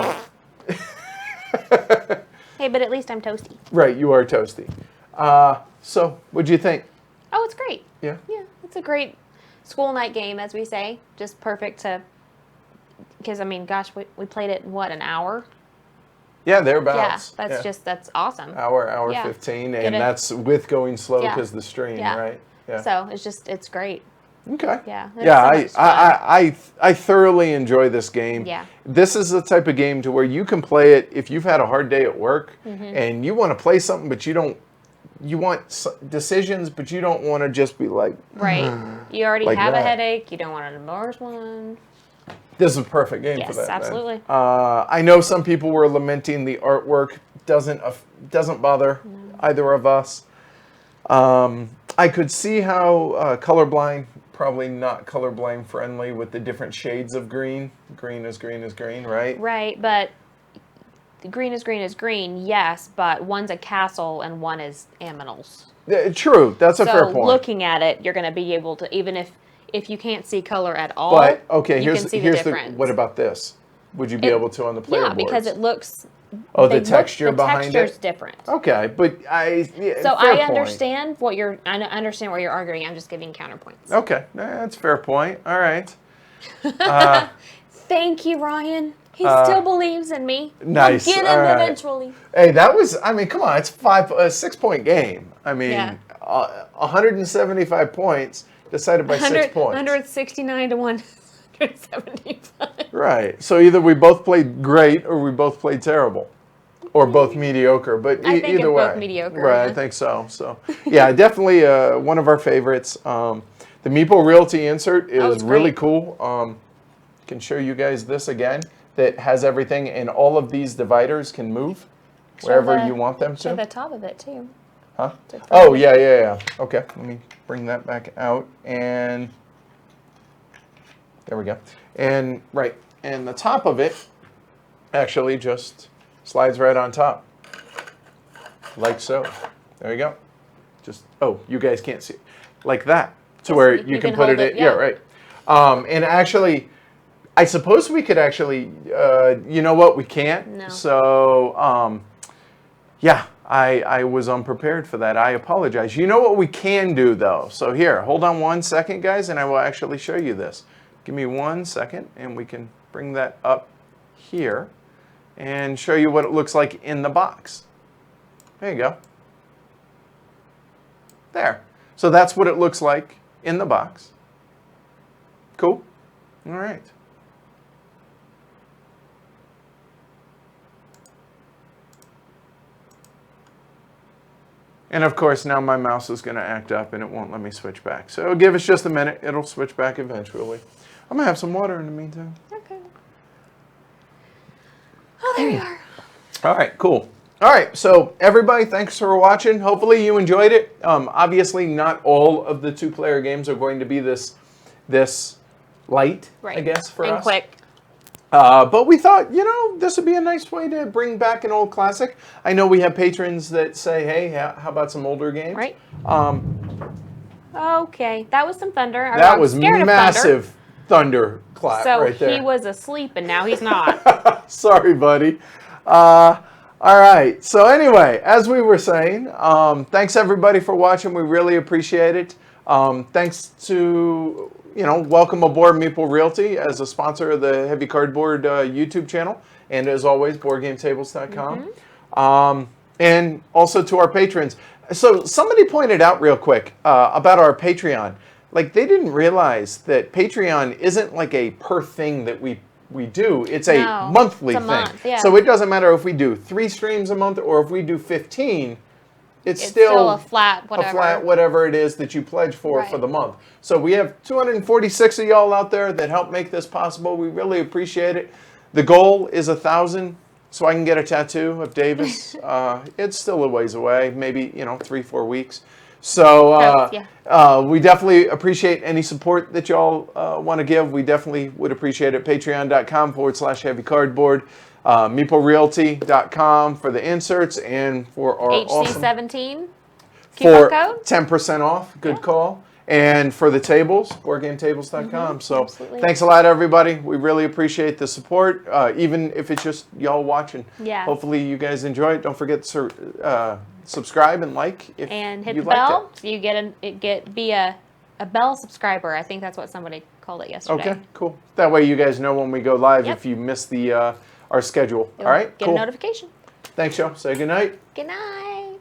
Hey, but at least I'm toasty. right, you are toasty. So what'd you think? Oh, it's great. Yeah. Yeah, it's a great school night game, as we say. Just perfect to, because I mean, gosh, we played it in what, an hour? Yeah, Yeah, thereabouts. that's awesome. Hour Yeah. 15, Get and it. that's with going slow Yeah. because the stream, Yeah. right? Yeah. So it's great. Okay. Yeah, it's Yeah, so much fun. I thoroughly enjoy this game. Yeah. This is the type of game to where you can play it if you've had a hard day at work Mm-hmm. and you want to play something, but you want decisions, but you don't want to just be like, Right. You already Like have a that. headache. You don't want an worse one. this is a perfect game for Yes, that. man. absolutely. I know some people were lamenting the artwork doesn't bother either of us. I could see how colorblind, probably not colorblind friendly with the different shades of green. Green is green is green, right? Right, but green is green is green, yes, but one's a castle and one is aminals. True, that's a fair So point. looking at it, you're going to be able to, even if you can't see color at all, But okay, you here's can see the here's difference. what about this? Would you be able to on the player Yeah, boards? because it looks. Oh, the they look- texture behind The texture's it. different. Okay, but So fair I point. understand what you're. I understand what you're arguing. I'm just giving counterpoints. Okay, that's a fair point. All right. Thank you, Ryan. He still believes in me. Nice. We'll get All him right. eventually. Hey, that was. I mean, come on, it's a 6-point game. I mean, Yeah. 175 points decided by 6 points. 169 to 175. Right. So either we both played great or we both played terrible. Or both mediocre, but I think either it's way. both mediocre, Right, yeah. I think so. So, yeah, definitely one of our favorites. The Meeple Realty insert is it's really great. cool. Can show you guys this again. That has everything, and all of these dividers can move wherever you want them Show to. the top of it too. Huh? To Oh, prove it. yeah. Okay, let me bring that back out, and there we go. And right, and the top of it actually just slides right on top, like so. There you go. Just, oh, you guys can't see it. Like that, to Yes, where you you can can put hold it it, in. Yeah, yeah. right. And actually, I suppose we could actually, you know what, we can't. No. So, yeah, I was unprepared for that. I apologize. You know what we can do, though? So here, hold on 1 second, guys, and I will actually show you this. Give me 1 second, and we can bring that up here and show you what it looks like in the box. There you go. There. So that's what it looks like in the box. Cool? All right. And of course, now my mouse is going to act up and it won't let me switch back. So give us just a minute. It'll switch back eventually. I'm going to have some water in the meantime. Okay. Oh, there you are. All right, cool. All right, so everybody, thanks for watching. Hopefully you enjoyed it. Obviously, not all of the two-player games are going to be this light, Right. I guess, for and us. quick. But we thought, this would be a nice way to bring back an old classic. I know we have patrons that say, hey, how about some older games? Right. Okay, that was some thunder. That I'm was scared of thunder. massive thunder clap So right there. he was asleep and now he's not. Sorry, buddy. All right. So anyway, as we were saying, thanks everybody for watching. We really appreciate it. Thanks to, welcome aboard Meeple Realty as a sponsor of the Heavy Cardboard YouTube channel. And as always, BoardGameTables.com. And also to our patrons. So somebody pointed out real quick about our Patreon. Like, they didn't realize that Patreon isn't like a per thing that we do. It's a No, monthly it's a thing. month, yeah. So it doesn't matter if we do 3 streams a month or if we do 15. It's still a flat whatever. A flat whatever it is that you pledge for Right. the month. So we have 246 of y'all out there that help make this possible. We really appreciate it. The goal is 1,000, so I can get a tattoo of Davis. It's still a ways away, maybe 3-4 weeks. So we definitely appreciate any support that y'all want to give. We definitely would appreciate it. Patreon.com/Heavy Cardboard. MeepleRealty.com for the inserts and for our awesome HC17 for coupon code. 10% off. Good call. And for the tables, BoardGameTables.com. So absolutely. thanks a lot, everybody. We really appreciate the support, even if it's just y'all watching. Yeah. Hopefully you guys enjoy it. Don't forget to subscribe and like if And hit you the liked bell it. so you be a a bell subscriber. I think that's what somebody called it yesterday. Okay, cool. That way you guys know when we go live Yep. if you miss the our schedule. You'll All right, get cool. a notification. Thanks, y'all. Say good night. Good night.